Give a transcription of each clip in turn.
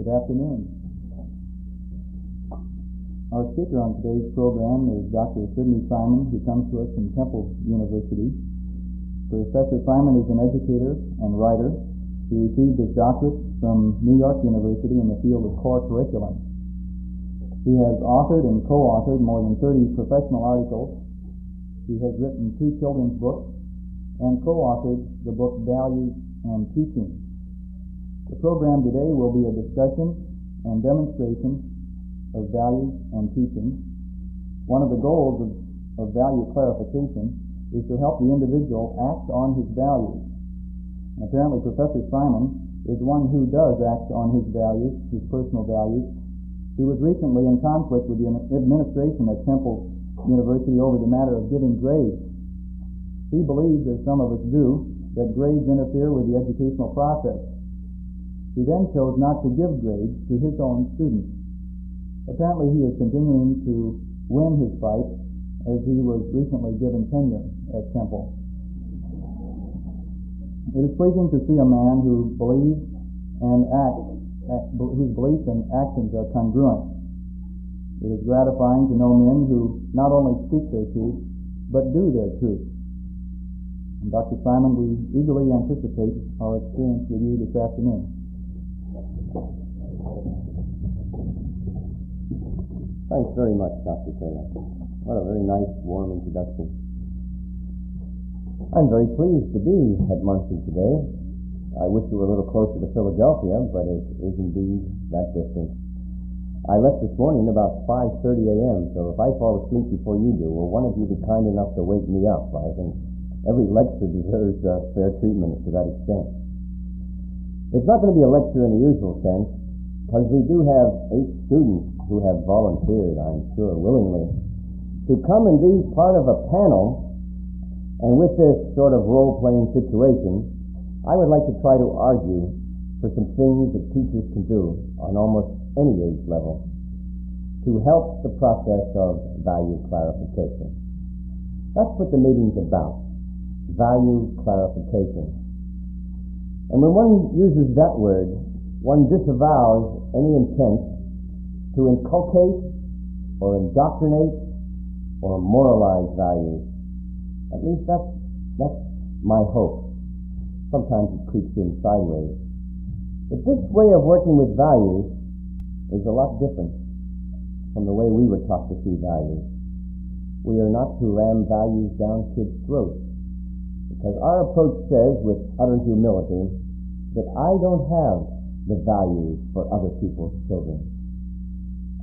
Good afternoon. Our speaker on today's program is Dr. Sidney Simon, who comes to us from Temple University. Professor Simon is an educator and writer. He received his doctorate from New York University in the field of core curriculum. He has authored and co-authored more than 30 professional articles. He has written 2 children's books and co-authored the book Values and Teaching. The program today will be a discussion and demonstration of values and teaching. One of the goals of value clarification is to help the individual act on his values. And apparently Professor Simon is one who does act on his values, his personal values. He was recently in conflict with the administration at Temple University over the matter of giving grades. He believes, as some of us do, that grades interfere with the educational process. He then chose not to give grades to his own students. Apparently he is continuing to win his fight, as he was recently given tenure at Temple. It is pleasing to see a man who believes and whose beliefs and actions are congruent. It is gratifying to know men who not only speak their truth, but do their truth. And Dr. Simon, we eagerly anticipate our experience with you this afternoon. Thanks very much, Dr. Taylor. What a very nice, warm introduction. I'm very pleased to be at Muncie today. I wish you were a little closer to Philadelphia, but it is indeed that distance. I left this morning about 5:30 a.m., so if I fall asleep before you do, will one of you be kind enough to wake me up? I think every lecture deserves fair treatment to that extent. It's not going to be a lecture in the usual sense, because we do have 8 students who have volunteered, I'm sure, willingly, to come and be part of a panel. And with this sort of role-playing situation, I would like to try to argue for some things that teachers can do on almost any age level to help the process of value clarification. That's what the meeting's about, value clarification. And when one uses that word, one disavows any intent to inculcate or indoctrinate or moralize values. At least that's my hope. Sometimes it creeps in sideways. But this way of working with values is a lot different from the way we were taught to see values. We are not to ram values down kids' throats, because our approach says with utter humility that I don't have the values for other people's children.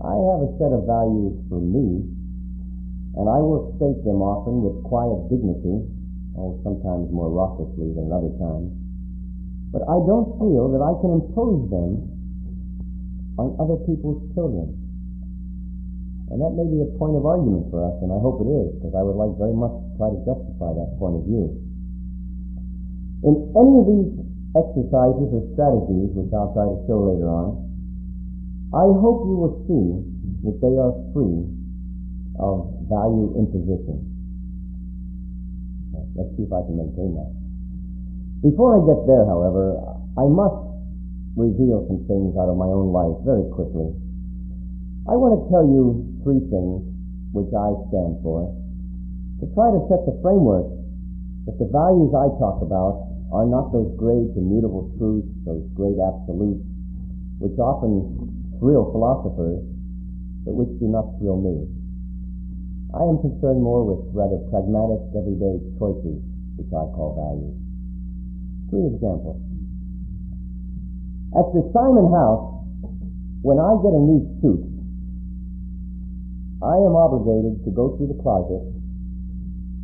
I have a set of values for me, and I will state them often with quiet dignity, sometimes more raucously than at other times, but I don't feel that I can impose them on other people's children. And that may be a point of argument for us, and I hope it is, because I would like very much to try to justify that point of view. In any of these exercises or strategies, which I'll try to show later on, I hope you will see that they are free of value imposition. Let's see if I can maintain that. Before I get there, however, I must reveal some things out of my own life very quickly. I want to tell you 3 things which I stand for, to try to set the framework that the values I talk about are not those great immutable truths, those great absolutes, which often thrill philosophers, but which do not thrill me. I am concerned more with rather pragmatic, everyday choices, which I call values. 3 examples. At the Simon house, when I get a new suit, I am obligated to go through the closet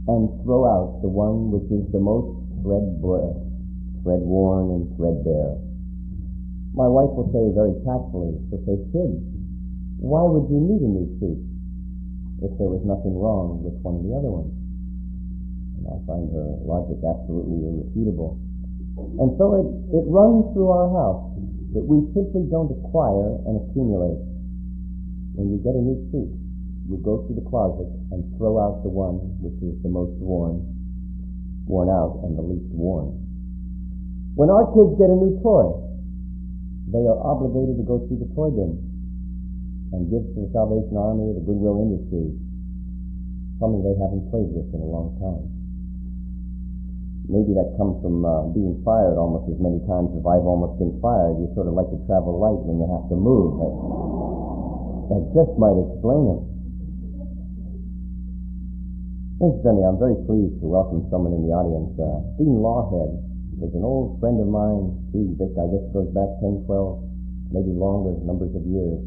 and throw out the one which is the most thread-worn and threadbare. My wife will say very tactfully, she'll say, "Sid, why would you need a new suit if there was nothing wrong with one of the other ones?" And I find her logic absolutely irrefutable. And so it runs through our house that we simply don't acquire and accumulate. When you get a new suit, you go through the closet and throw out the one which is the most worn out, and the least worn. When our kids get a new toy, they are obligated to go through the toy bin and give to the Salvation Army or the Goodwill Industries, something they haven't played with in a long time. Maybe that comes from being fired almost as many times as I've almost been fired. You sort of like to travel light when you have to move. That just might explain it. Incidentally, I'm very pleased to welcome someone in the audience. Dean Lawhead is an old friend of mine. Gee, Vic, I guess goes back 10, 12, maybe longer, numbers of years.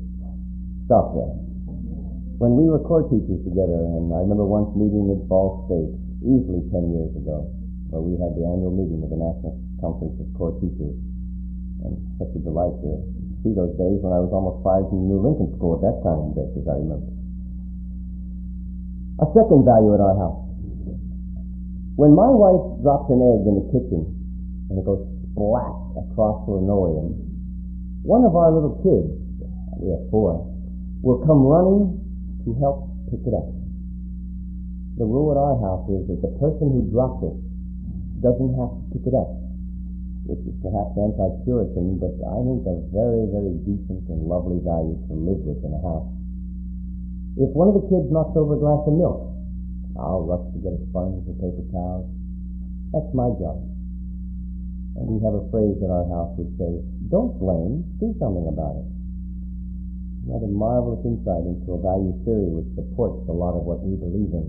Stop there. When we were core teachers together, and I remember once meeting at Ball State, easily 10 years ago, where we had the annual meeting of the National Conference of Core Teachers. And such a delight to see those days when I was almost fired from the New Lincoln School at that time, Vic, as I remember. A second value at our house. When my wife drops an egg in the kitchen and it goes splat across the linoleum, one of our little kids, we have 4, will come running to help pick it up. The rule at our house is that the person who dropped it doesn't have to pick it up, which is perhaps anti-Puritan, but I think a very, very decent and lovely value to live with in a house. If one of the kids knocks over a glass of milk, I'll rush to get a sponge or paper towels. That's my job. And we have a phrase at our house which says, don't blame, do something about it. Rather marvelous insight into a value theory which supports a lot of what we believe in.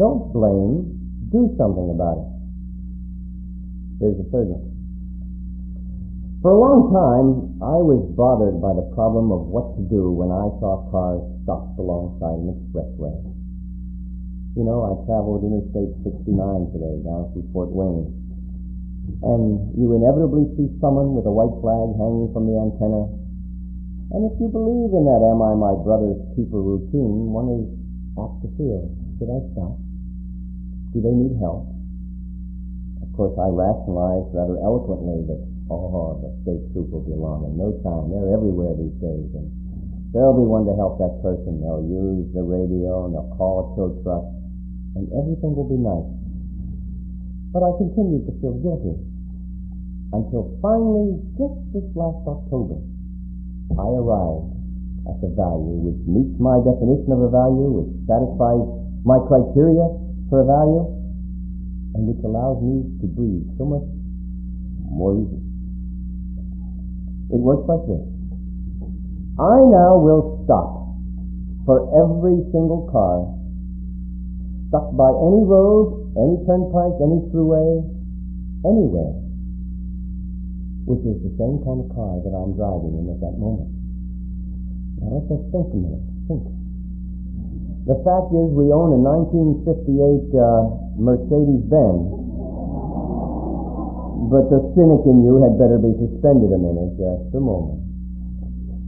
Don't blame, do something about it. Here's the third one. For a long time, I was bothered by the problem of what to do when I saw cars stopped alongside an expressway. You know, I traveled Interstate 69 today down through Fort Wayne, and you inevitably see someone with a white flag hanging from the antenna. And if you believe in that am I my brother's keeper routine, one is apt to feel, should I stop? Do they need help? Of course, I rationalized rather eloquently that, the state troop will be along in no time. They're everywhere these days, and there'll be one to help that person. They'll use the radio, and they'll call a tow truck, and everything will be nice. But I continued to feel guilty until finally, just this last October, I arrived at the value which meets my definition of a value, which satisfies my criteria for a value, and which allows me to breathe so much more easily. It works like this. I now will stop for every single car stuck by any road, any turnpike, any thruway, anywhere, which is the same kind of car that I'm driving in at that moment. Now let us think a minute. Think. The fact is we own a 1958 Mercedes-Benz, but the cynic in you had better be suspended a minute, just a moment.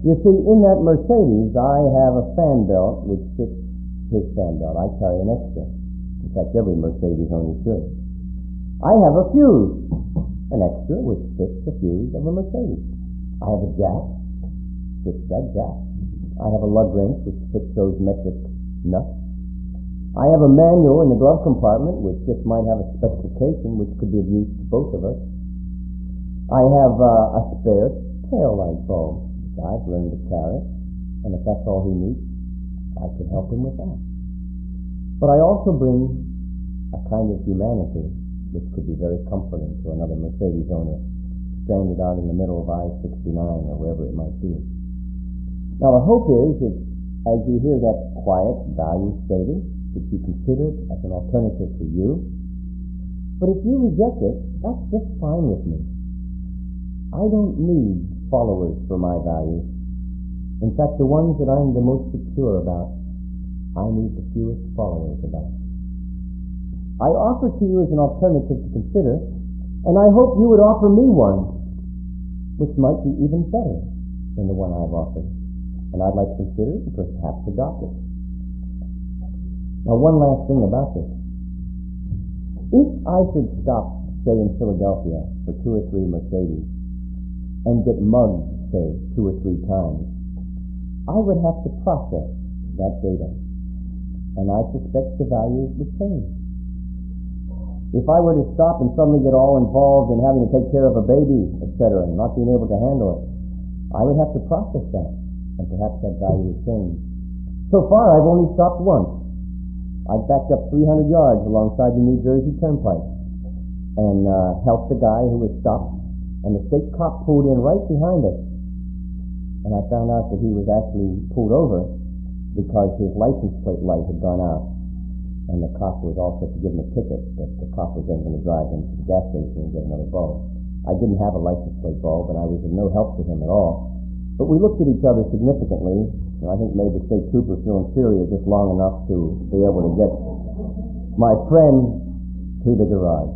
You see, in that Mercedes, I have a fan belt which fits his fan belt. I carry an extra. In fact, every Mercedes owner should. I have a fuse, an extra which fits the fuse of a Mercedes. I have a jack, fits that jack. I have a lug wrench which fits those metric nuts. I have a manual in the glove compartment which just might have a specification which could be of use to both of us. I have a spare tail light bulb which I've learned to carry, and if that's all he needs, I could help him with that. But I also bring a kind of humanity which could be very comforting to another Mercedes owner stranded out in the middle of I-69 or wherever it might be. Now the hope is that as you hear that quiet value stated, that you consider it as an alternative for you. But if you reject it, that's just fine with me. I don't need followers for my values. In fact, the ones that I'm the most secure about, I need the fewest followers about. I offer to you as an alternative to consider, and I hope you would offer me one, which might be even better than the one I've offered. And I'd like to consider it and perhaps adopt it. Now, one last thing about this. If I should stop, say, in Philadelphia for 2 or 3 Mercedes and get mugged, say, 2 or 3 times, I would have to process that data, and I suspect the values would change. If I were to stop and suddenly get all involved in having to take care of a baby, etc., and not being able to handle it, I would have to process that, and perhaps that value would change. So far, I've only stopped once. I backed up 300 yards alongside the New Jersey Turnpike and helped the guy who was stopped, and the state cop pulled in right behind us. And I found out that he was actually pulled over because his license plate light had gone out. And the cop was all set to give him a ticket, but the cop was then going to drive him to the gas station and get another bulb. I didn't have a license plate bulb, and I was of no help to him at all. But we looked at each other significantly, and I think made the state trooper feel inferior just long enough to be able to get my friend to the garage.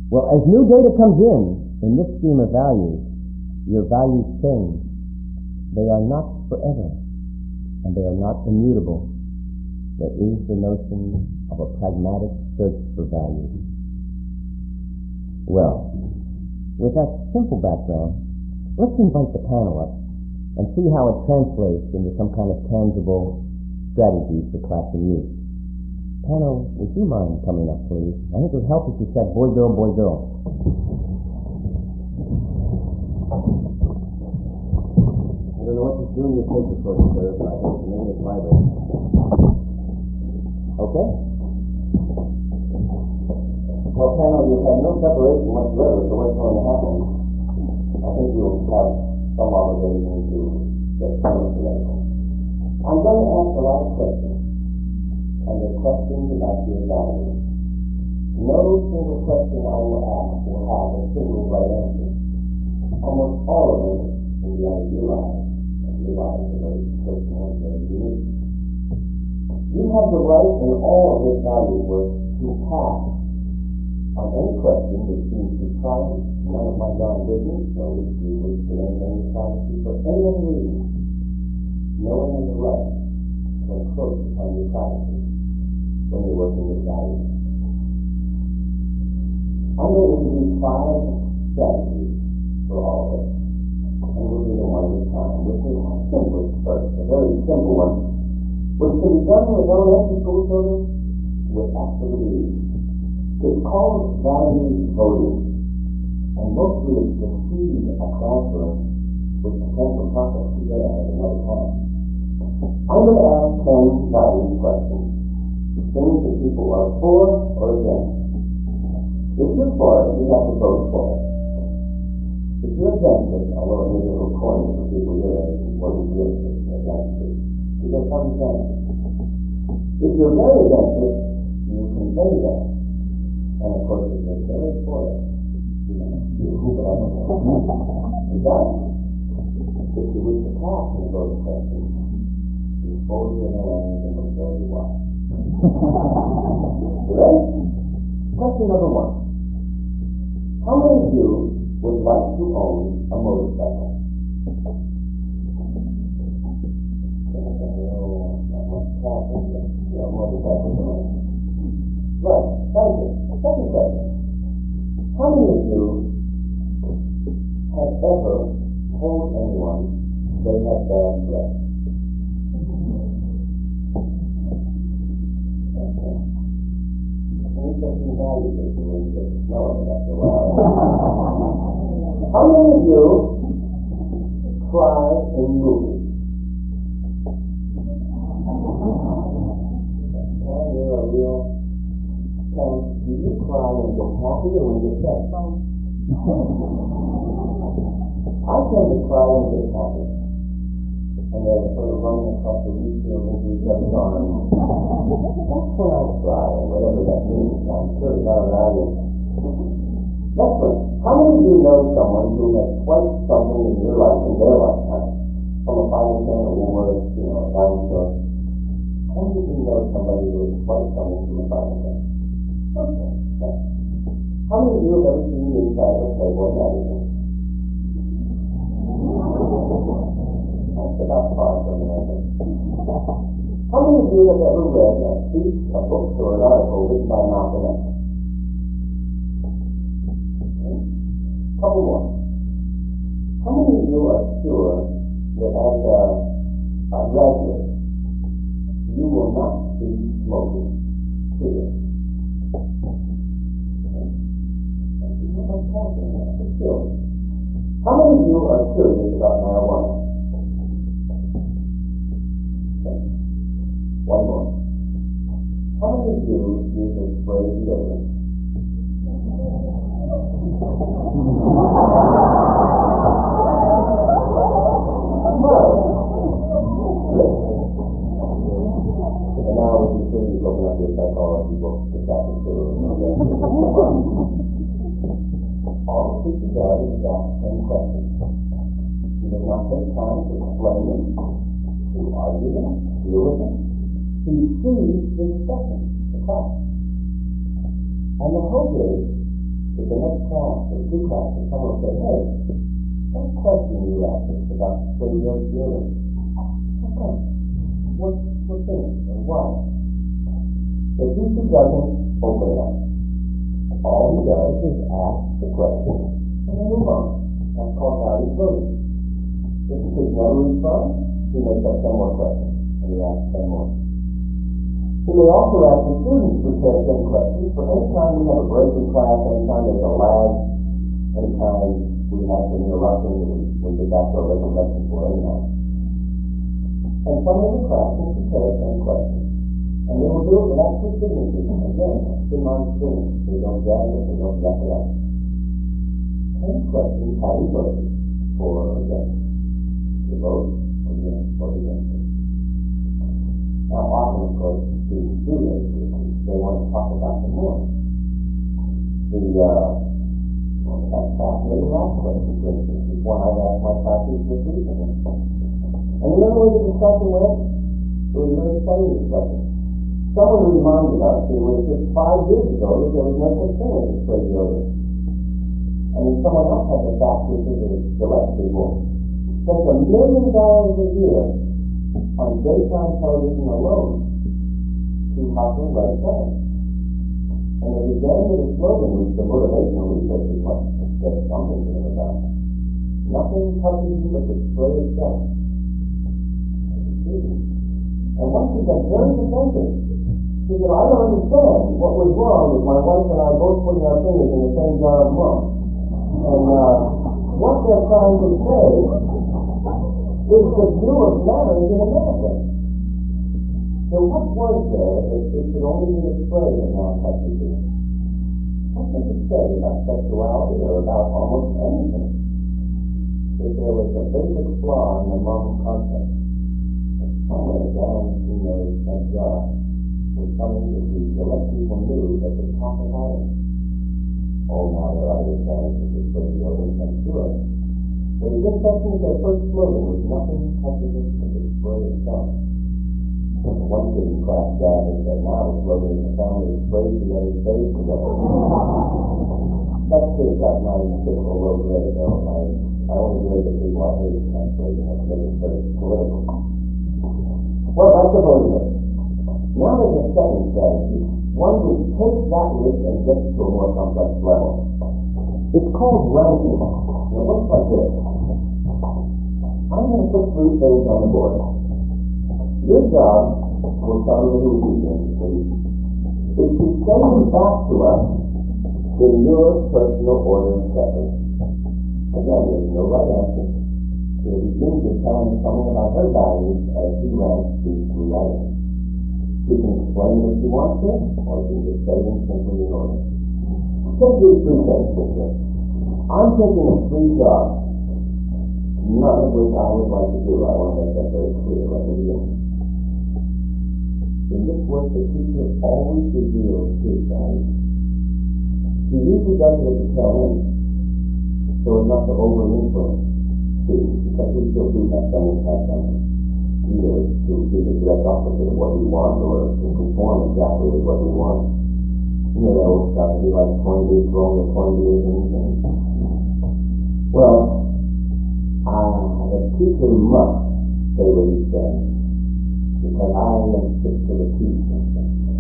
Well, as new data comes in this scheme of values, your values change. They are not forever, and they are not immutable. There is the notion of a pragmatic search for value. Well, with that simple background, let's invite the panel up and see how it translates into some kind of tangible strategies for classroom use. Panel, would you mind coming up, please? I think it would help if you said boy, girl, boy, girl. I don't know what you're doing your tape recording, sir, but I think it's making it vibrate. Okay? Well, panel, you've had no preparation whatsoever for what's going to happen. I think you'll have some obligation to get some information. I'm going to ask a lot of questions, and they're questions about your values. No single question I will ask will have a single right answer. Almost all of them will be idealized, and your lives are very personal and very unique. You have the right in all of this value work to pass on any question which seems too private, none of my darn business, or which you wish to maintain your privacy for any other reason. No one has the right to encroach upon your privacy when you're working with values. I'm going to introduce 5 strategies for all of us, and we'll do them one at a time. We'll do the simplest first, a very simple one, which can be done with elementary school children with absolute ease. It's called value voting, and mostly it's to feed a classroom with potential topics to get at another time. I'm going to ask 10 value questions, things that people are for or against. If you're for it, you have to vote for it. If you're against it, although it may be a little corny for people your age, or who feel against it, you go come against it. If you're very against it, you can say that. And of course, if you're very for it, you hoop it up. You got it? If you wish to pass in the voting question, you fold your hands and look very wide. You ready? Question number 1. How many of you would like to own a motorcycle? Right, thank you. Second question. How many of you have ever told anyone they had bad breath? Okay. Interesting value system when you get to smell of it after a while. How many of you cry in movies? You're a real chance. Do you cry when you get happy or when you get sad? I tend to cry when I get happy. And they're sort of running across the windshield into each other's arms. That's when I cry, whatever that means. I'm sure it's not a value. Next one. How many of you know someone who has twice something in your life, in their lifetime? From a 5 or 10 or Woolworth, a dime store. How many of you know somebody who has twice something from a 5 or 10? Okay. How many of you have ever seen the inside of a Playboy magazine? That's about par for me, I think. How many of you have ever read a speech, a book, or an article written by Malcolm X? Okay. Couple more. How many of you are sure that as a graduate, you will not be smoking cigarettes? chapter 2. Okay. All the teacher does is ask 10 questions. He does not take time to explain them, to argue them, deal with them. He sees the discussion, the class. And the hope is that the next class or two classes, someone will say, hey, that question you asked us about radiosurgery, how come? What's in it, or why? The teacher doesn't open it up. All he does is ask the question and then move on. That's called value coding. If the kid never responds, he makes up 10 more questions, and he asks 10 more. He may also ask the students to prepare 10 questions for any time we have a break in class, any time there's a lag, any time we have some interruption that we get back to our regular lesson for anyhow. And someone in the class will prepare 10 questions. And they will do it without two signatures. Again, in my experience, they don't gag it, they don't jack it up. 10 questions, how do you vote? For or against? You vote or against it. Now, often, of course, students do raise issues. They want to talk about them more. That's fascinating last question, for instance, is one I've asked my classes this recently. And you know the way the discussion went? It was a very funny discussion. Someone reminded us that it was just 5 years ago that there was no such thing as a radiosurgery. And then someone else had the fact, which is the Gillette people, spent $1 million a year on daytime television alone to hospital right side. And they began with a slogan, which the motivational researchers must get something to them about. Nothing touches you but the spray itself. And once he got very defensive, he said, I don't understand what was wrong with my wife and I both putting our fingers in the same jar of mum. And what they're trying to say is the view of marriage in America. So what was there if it could only be the spray that now touches you? What does it say about sexuality or about almost anything? That there was a basic flaw in the mum concept. That somewhere down in that jar was something that the Gillette people knew that could talk about it. Oh, now there are other advantages of spray deodorant, I'm sure. But the discussion of their first slogan was nothing touches us but the spray itself. One kid in class gagged and said, now the slogan is the family that sprays together stays together. That kid got my typical low grade, though. I only grade the people I hate in that grade, and that's getting very political. Well, that's the voting list. Now there's a second strategy. One which takes that list and gets to a more complex level. It's called ranking. Now, it works like this. I'm going to put 3 things on the board. Your job, we'll start with who you think, please, is to send them back to us in your personal order of preference. Again, there's no right answer. It'll begin with telling someone about her values as she ranks these 3 items. She can explain if she wants to, or she can just say them simply in order. Take these 3 things, sister. I'm thinking of 3 jobs, none of which I would like to do. I want to make that very clear right at the beginning. In this work, the teacher always reveals his values. He usually does it at the tail end, so as not to over-influence students, because we still do have some impact on them, either to be the direct opposite of what we want or to conform exactly with what we want. You know, that old stuff would be like Toynbee throwing the Toynbeeisms and... Well, the teacher must say what he says, because I am sick to the teeth.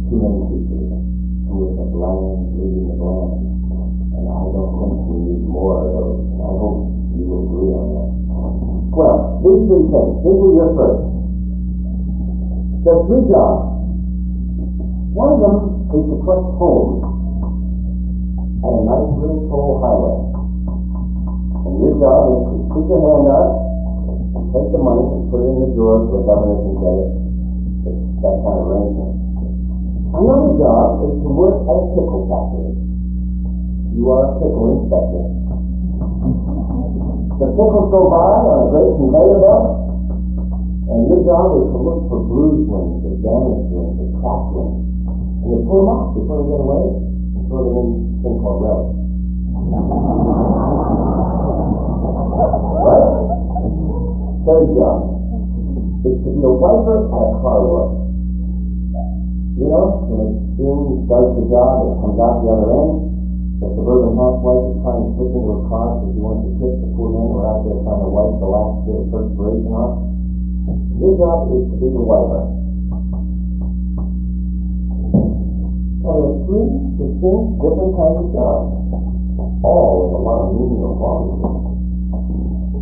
Too many teachers who are the bland leading the bland, and I don't think we need more of those. I hope you will agree on that. Well, these 3 things. These are your first. There's 3 jobs. One of them is to collect homes at a nice little toll highway. And your job is to stick your hand out and take the money and put it in the drawer so the governor can get it. It's that kind of arrangement. Another job is to work at a pickle factory. You are a pickle inspector. The pickles go by on a great conveyor belt, and your job is to look for bruised ones, or damaged ones, or cracked ones. And And you pull them up before they get away and throw them in a thing called relish. Right? Third job is to be a wiper at a car wash. You know, when a machine does the job, it comes out the other end. The suburban housewife is trying to slip into a car so she wants the kids to pull in. We're out there trying to wipe the last bit of perspiration off. Your job is to be the wiper. Now, there are three distinct, different kinds of jobs, all with a lot of meaning or quality.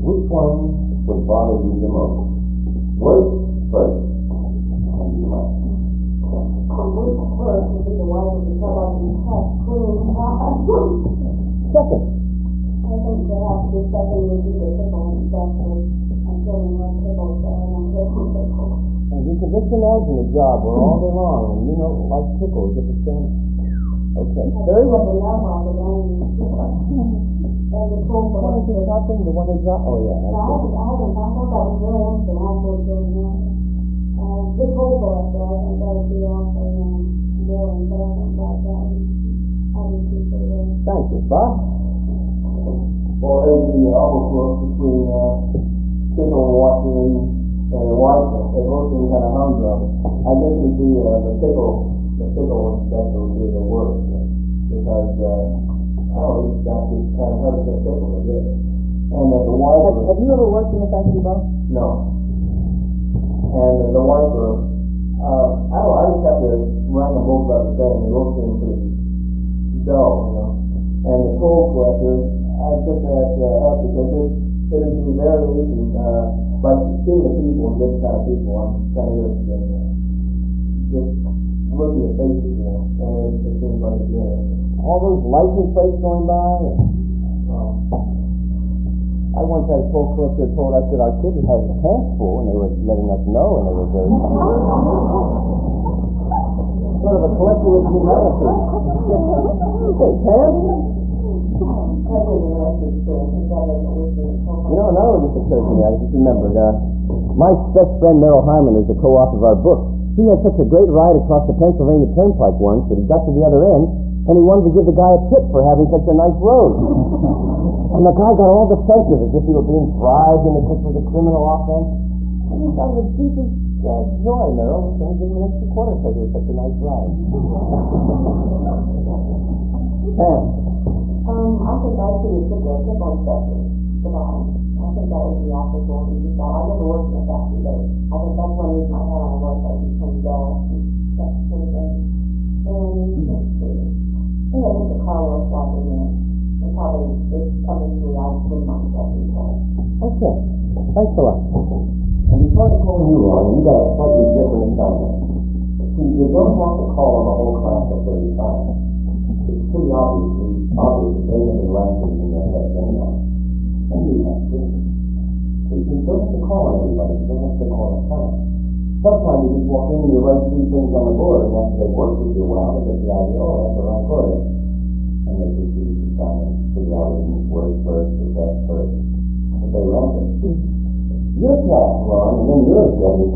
Which one would bother you the most? Words first. And you might. Words first would be the wiper because I can have clean cars. Second. I think perhaps the second would be the pickle inspector. I'm feeling less pickles there and I'm feeling pickles. And you can just imagine a job where all day long, and you know, like pickles at the stand. Okay. Third. The love of it, and the cold What is it talking? The one who's not? Oh, yeah. I thought that was very interesting. I thought doing that. The cold collector, I think that would be awfully boring, but I think that I would consider it. Thank you. Bob? Well, there's the almost between pickle washer and a wiper. They both seem kind of humdrum. I guess it would be the pickle inspector would be the worst, because it's kind of hard to get pickles, I guess. And the wiper. Have you ever worked in a factory, Bob? No. And the wiper, I don't know, I just have to rank them both about the same. They both seem pretty dull, you know. And the coal collector, I put that up because it would be very easy, like seeing the people, different kind of people. I'm kind of interested in just looking at faces, you know, and it seems like it's interesting. All those license plates going by. I once had a coal collector told us that our kids had his pants full, and they were letting us know, and they were very sort of a collector with humanity. Hey, pants? That's an interesting experience. You know, another one just occurred to me. I just remembered. My best friend Merrill Harmon is the co-author of our book. He had such a great ride across the Pennsylvania Turnpike once that he got to the other end, and he wanted to give the guy a tip for having such a nice road. And the guy got all defensive as if he were being bribed and as if it was a criminal offense. And he got the deepest joy, Merrill, was going to give him an extra quarter because it was such a nice ride. Pam. I think I should have put the pickle inspector at the bottom. I think that would be awful boring. I never worked in a factory, but I think that's one reason I had on work. I become dull and that sort of thing. And let's see. I think I put the car wash wiper in it. And probably this other three I wouldn't mind being told. Okay. Thanks a lot. And before I call you on, you got a slightly different assignment. See, you don't have to call on the whole class at 30 times. It's pretty obvious that they have been rankings in their heads anyhow. And you have to. So you don't have to call on everybody. You don't have to call all the time. Sometimes you just walk in and you write 3 things on the board, and after they work with you a while, they get the idea, oh, that's the rank order. And they proceed to try and figure out which words first or best first. But they rank it. Your task, Ron, and then yours, Jenny,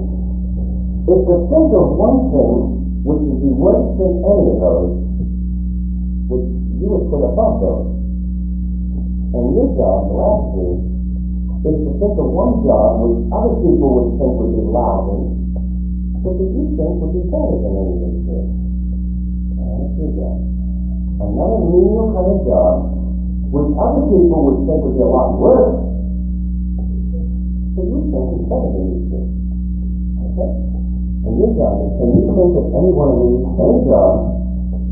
is to think of one thing which is the worst than any of those, which you would put above those. And your job, the last 3, is to think of one job which other people would think would be lousy, but that you think would be better than any of these 3. That's your job. Another menial kind of job which other people would think would be a lot worse, but you think is better than these 3. Okay? And your job is, can you think of any one of these, any job,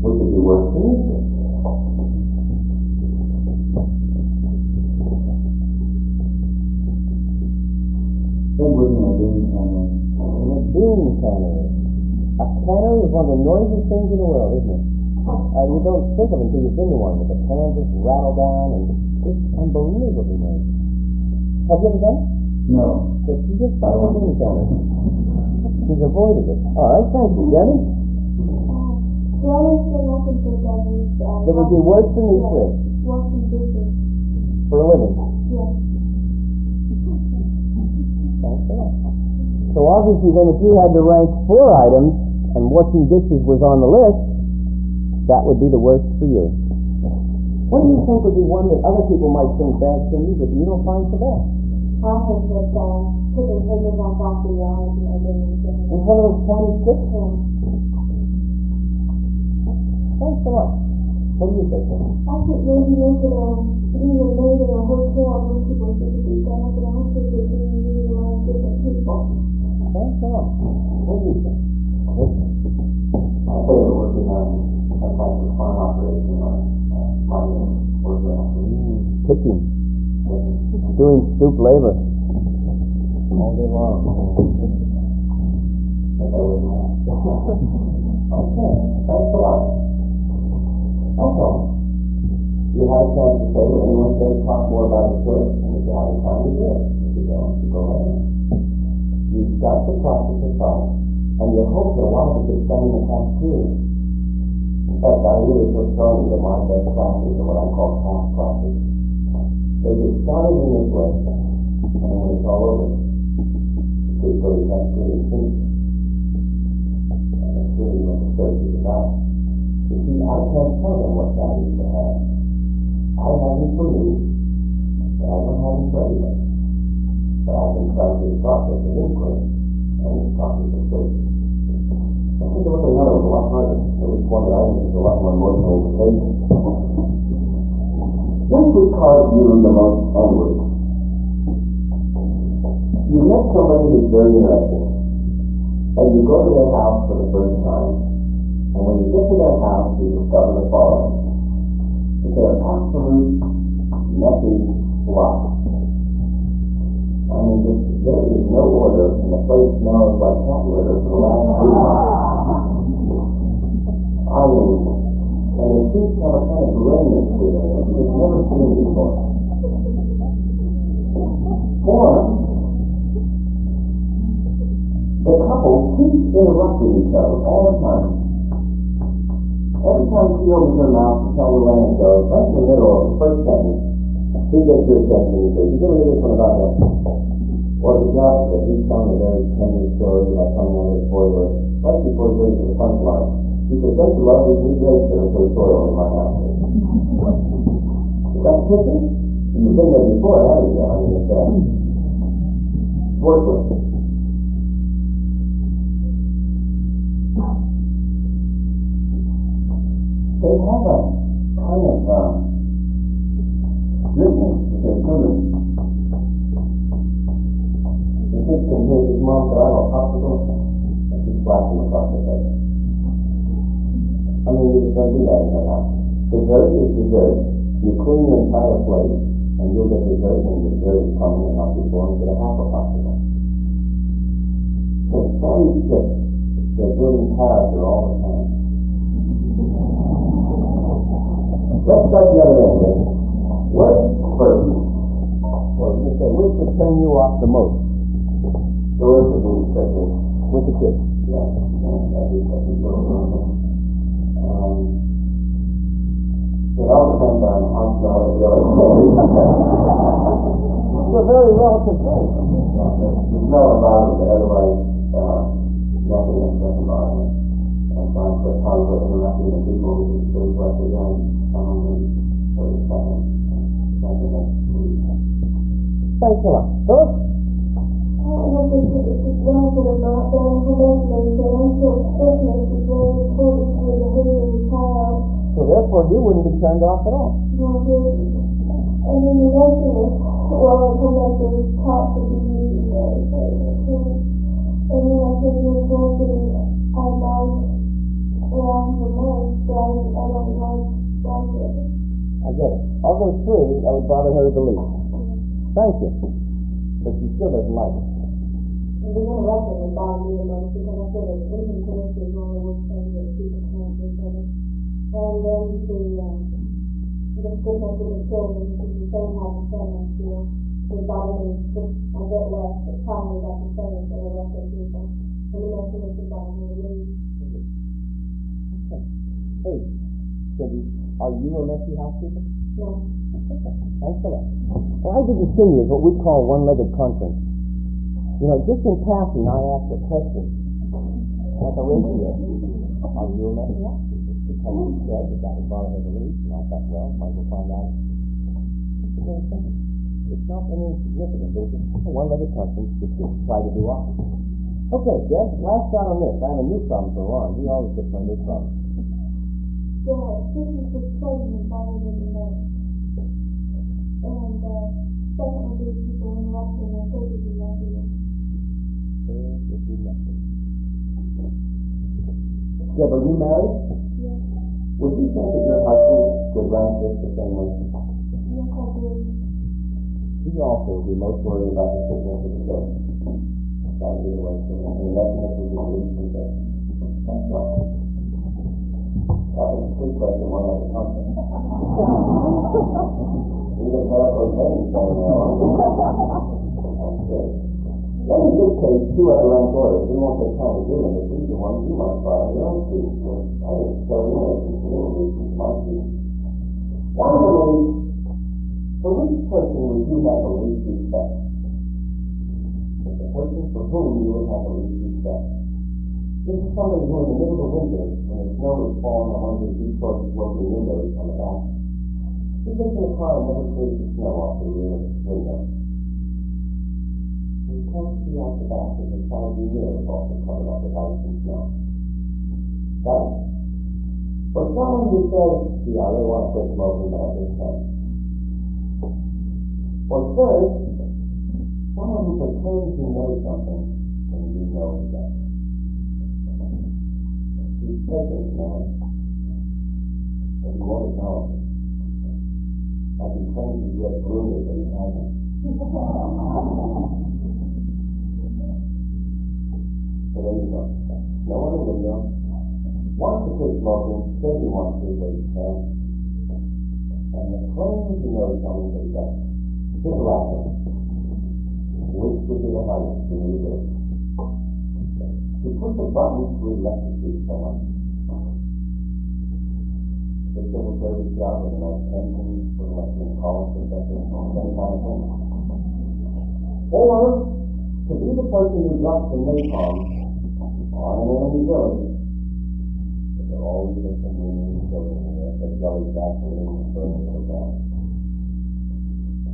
which would be worse than these 3? They work in a bean cannery. In a bean cannery. A cannery is one of the noisiest things in the world, isn't it? You don't think of it until you've been to one, but the pan just rattle down and it's unbelievably noisy. Have you ever done it? No. But you just thought of a bean cannery. He's avoided it. All right, thank you, Jenny. The only thing I can think of is... That would be worse than these 3. Washing dishes. For a living. Yes. Thanks a lot. So obviously then if you had to rank 4 items, and washing dishes was on the list, that would be the worst for you. What do you think would be one that other people might think bad, Cindy, but you don't find so bad? I think that putting papers on top of the yard and everything. With one of those pointed sticks? Yeah. Thanks a lot. What do you think? I think maybe they could either made in a hotel where people could do that, but I think they could use a lot of different people. Thanks a lot. What do you think? I say they're working on some type of farm operation or mining work Picking. Doing stoop labor. All day long. Okay, thanks a lot. That's all. You have a chance to say that anyone can talk more about his choice, and if you have the time to do it, if you don't, you go ahead. You start the process of thought, and you hope that a lot of it gets done in the cafeteria. In fact, I really feel strongly that my best classes are what I call task classes. They get started in this way, and then when it's all over, the kids go to the cafeteria and finish. And that's really what the search is about. You see, I can't tell them what values they have. I have them for me, but I don't have them for everybody. But I can trust this process of inquiry and this process of search. I think there was another one, a lot harder, at least one that I think is a lot more emotional implication. Which would cause you the most angry? You met somebody who's very interesting, and you go to their house for the first time, and when you get to their house, you discover the following: that they are absolute messy slots. I mean, there is no order, and the place smells like cat litter for the last 3 months. I mean, and the seats have a kind of grayness to them that you've never seen before. Or, the couple keeps interrupting each other all the time. Every time she opens her mouth to tell the anecdote, right in the middle of the first sentence, he gets your attention and he says, "You ever hear this one about him?" Or the opposite, he's telling a very tender story about something on his boiler. Right before he goes to the punchline, he says, "Don't you love these new grapes that are for the soil in my house?" You got the picture? You've been there before, haven't you? I mean, it's worthless. They have a kind of strictness with their children. The kid can hear his mom say, "I have a popsicle," and she slaps him across the face. I mean, you just don't do that in your house. Dessert is dessert. You clean your entire plate, and you'll get dessert when dessert is coming, and not before, and get a half a popsicle. They're very strict. They're building character all the time. Let's start the other end, Nick. Worst first. Well, you say, which would turn you off the most? The worst of these questions. With the kids. Yes, every question goes. It all depends on how smelly it really is. It's a very relative thing. The smell about it, but otherwise, nothing doesn't bother me. And so I quit Hollywood interrupting the people who just shows what they're doing. Some of them 30 seconds. Something that's sweet. Thanks a lot. Phyllis? I don't know if it's relevant or not, but I'm hallucinating, but I feel Christmas is very important to the behavior of the child. So therefore, you wouldn't be turned off at all. No, and then the messiness, well, I come back to this talk to be used and everything. And then I think the intensity I like around the most, but I don't like it. I get it. Of those three, that would bother her the least. Thank you. But she still doesn't like it. And the interrupting would bother me the most because I feel that inconsistency is one of the worst things that people can't do better. And then the goodness of the children, which is the same type of thing I feel, would bother me just a bit less, but probably about the same for the rest of the people. And the messiness would bother me the least. Okay. Hey, Cindy, are you a messy housekeeper? No. Okay. Thanks a lot. Well, I did the Cindy is what we call one-legged conference. You know, just in passing, I asked a question. Like a race here. Are you a man? Yeah. Because you said that that would bother her to leave, and I thought, well, might as well find out. It's very simple. It's not any significant. It's just a one-legged conference which we try to do often. Okay, Jeff, last shot on this. I have a new problem for Ron. He always gets my new problem. Yeah, this is the president rather than the mayor. And secondly, there's people interrupting and third would be nothing. There would be nothing. Deb, are you married? Yes. Would you think that your husband would rank this the same way? Yes, I do. He also would be most worried about the fitness of the children. That would be the way to it. And the mechanism would be released from there. That's right. That was a quick question, one like a concept. Even Harold Haynes saying that on. That's good. Let me dictate two other ranked orders. We won't take time to do them, but these are ones you might follow your own students. I think it's so interesting to me, my students. One of them is, for which person would you have the least respect? The person for whom you would have the least respect. This is somebody who in the middle of the winter, when the snow is falling on one of the Detroit smoking windows on the back, he gets in the car and never clears the snow off the rear window. He can't see out the back as the side of the mirror is also covered up with ice and snow. Got it? For someone who says, gee, I really want to quit smoking, but I just can't. Or third, someone who pretends he knows something when you know he doesn't. He's taking it, man, but he won't acknowledge it. Like he claims he's read Bruner, but he hasn't. So there you go. No one in the window wants to quit smoking, says he wants to, but he can't. And the claims he knows something, but he doesn't. Here's the last one. Which would be the hardest for you to do? To push a button to electrocute someone. The civil service job with a nice pension for electing a college professor, same kind of thing. Or to be the person who drops the napalm on an enemy village. But they're always listening to me, children here, that jelly gasoline and burning so bad.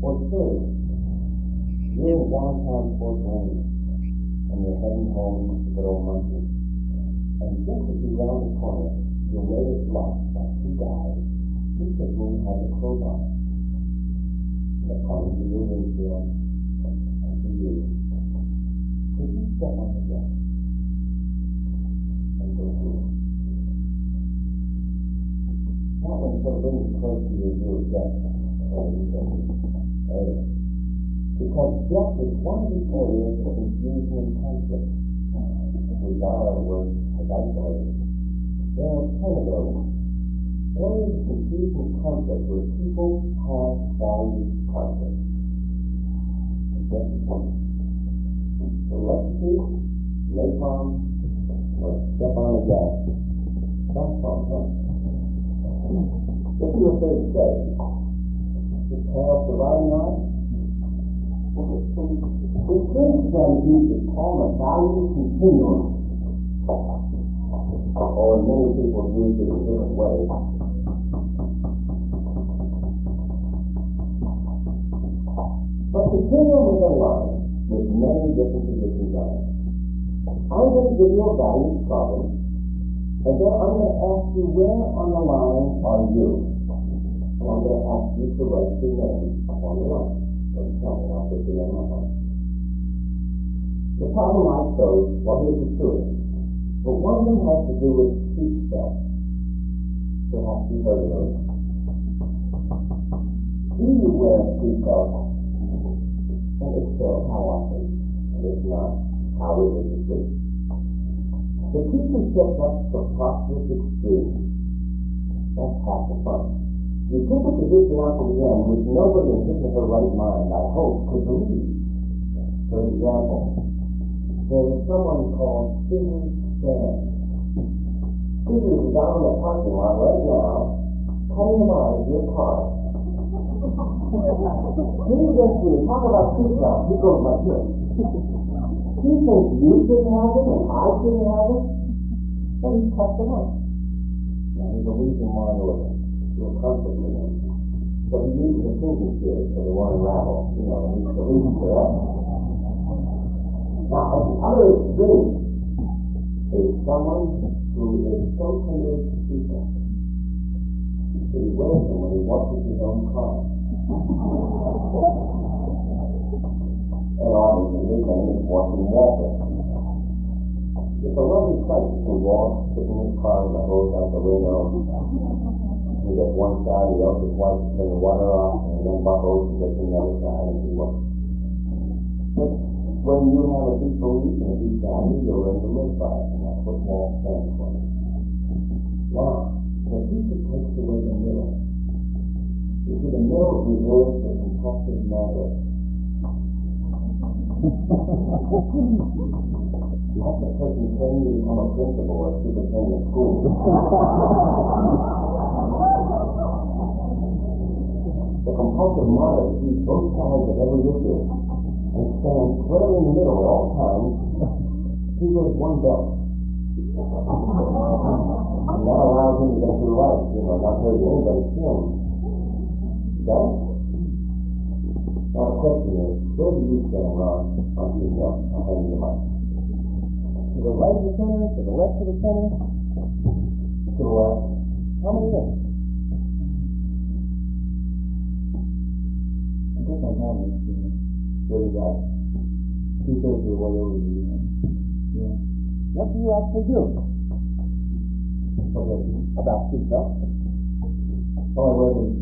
Or third, you're in downtown Fort Wayne, and you're heading home to good old Muncie. And just as you round the corner, your way is blocked by two guys, each of whom has a crowbar. They're coming to your windshield and to you. Could you step on the gas and go through? That one sort of brings you close to your view of death. Because death is one of the areas of confusion and conflict. We got our word as isolated. There are 10 of those areas of confusion and conflict where people have valued conflict. And death is one. Electricity, napalm, or step on the gas. Sounds fun, huh? Let's do a third stage. Is Carol surviving on? The third strategy is called a value continuum. Or many people use it in different ways. But continuum is a line with many different positions on it. I'm going to give you a values problem, and then I'm going to ask you where on the line are you? And I'm going to ask you to write your name on the line. Don't tell me, I'll put your name on line. The problem I chose, well, here's the truth. But one of them has to do with seatbelts. Perhaps you've heard of those. Do you wear seatbelts? And if so, how often? And if not, how religiously? The teacher sets up preposterous extremes. That's half the fun. You pick a position out from the end which nobody in his or her right mind, I hope, could believe. For example, there is someone called Scissors Stan. Scissors is out in the parking lot right now, cutting them out of your car. He just, when you talk about seatbelts, he goes like this. He thinks you shouldn't have them and I shouldn't have them. So he cuts them up. Now he believes in law and order. Will comfort with him. So he uses a thinking theory so they won't unravel. You know, he's the reason for that. Now, at the other extreme is someone who is so committed to people that he wears them when he washes his own car. And obviously his name is Washington Walker. It's a lovely sight to see Walt sitting in his car and the hose out the window. He gets one side, he helps his wife to turn the water off, and then buckles and gets on the other side and he works. But when you have a deep belief and a deep value, you'll learn to live by it, and that's what Walt stands for. Now, the teacher takes away the middle. You see, the middle reserves for compulsive matter. Like a person training to become a principal or superintendent of schools. The compulsive martyr sees both sides of every issue and stands squarely in the middle at all times. He wears one belt. And that allows him to get through life, not hurting anybody's feelings. Okay? Now the question is, where do you stand, Ron, on seatbelt? I'll hand you the mic. To the right of the center, to the left of the center? To the left. How many in? I guess I have this. So we got 2/3 of the way over to the end. Yeah. What do you actually do about seatbelt? Oh, I wear them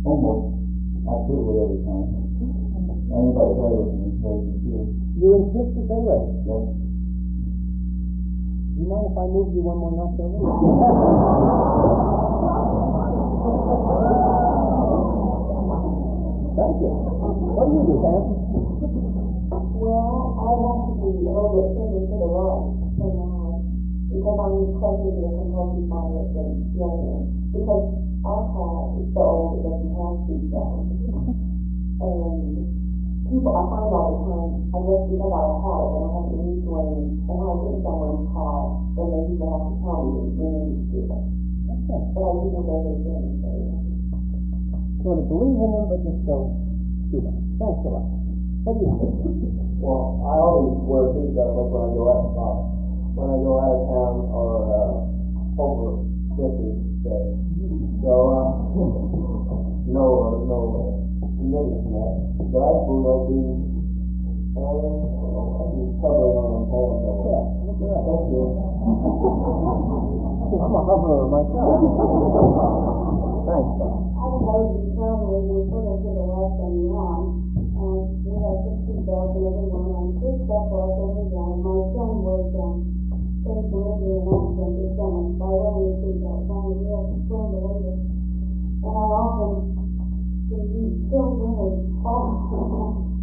almost absolutely every time. Anybody try with me, wears them too. You insist that they wear it? Yes. Do you mind if I move you one more notch over? Thank you. What do you do, Pam? Well, I have to be a little bit further to the right than now, because I'm closer to the compulsive model than the other one. Because our car is so old it doesn't have seatbelts. And people, I find all the time, I guess because I have it and I have to use lanes, and I get in someone's car, then they usually have to tell me it's really stupid. Okay. But I usually go to the gym, so Sort of believe in them, but just don't do them. Thanks a lot. What do you think? Well, I always wear a seatbelt like when I go out of town or over 50, say. So, no commitment to that. But I feel like being, I'd be covering on a pole somewhere. Yeah, Thank you. I'm a hoverer myself. Thanks, Bob. I know you probably were further to the left than you are. We have 6 seatbelts and everyone on this stuff off every day. My son was facing into an accident this summer by wearing a seatbelt. I'm a real firm believer. And I often see children and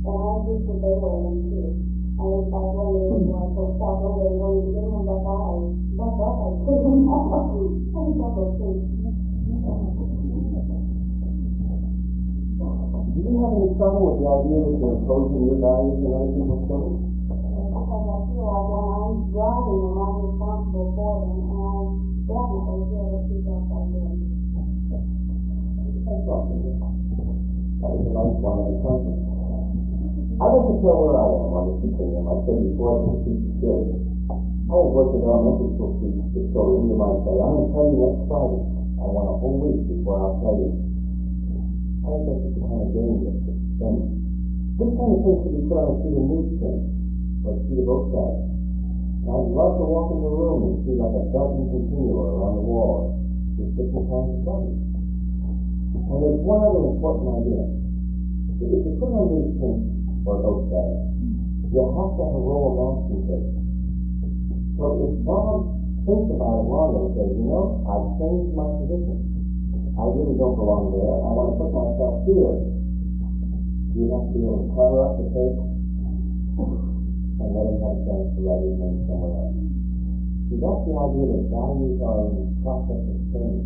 and I wish that they wear them too. And in fact, one of the reasons why I told Stop one day going to get them, but I put them out. I think that's okay. Do you have any trouble with the idea that you're imposing your values on other people's children? Because I feel like when I'm driving them, I'm responsible for them, and I definitely feel that seatbelts are good. Thanks a lot, Peter. That was a nice one at a conference. I'd like to tell where I am on this continuum. I said before that the speech is good. I have worked in elementary school teachers, so you might say, I'm going to tell you next Friday. I want a whole week before I'll tell you. I think that's just the kind of game that's spent. This kind of thing should be put on a sheet of newsprint or a sheet of oak bags. I'd love to walk in the room and see like a dozen continua around the wall with different kinds of buttons. And there's one other important idea. If you put on newsprint or oak bags, you have to have a roll of masking tape. So if Bob thinks about it longer and says, I've changed my position. I really don't belong there. I want to put myself here. You have to be able to cover up the tape and let him have a chance to write his name somewhere else. See, that's the idea that values are in the process of change.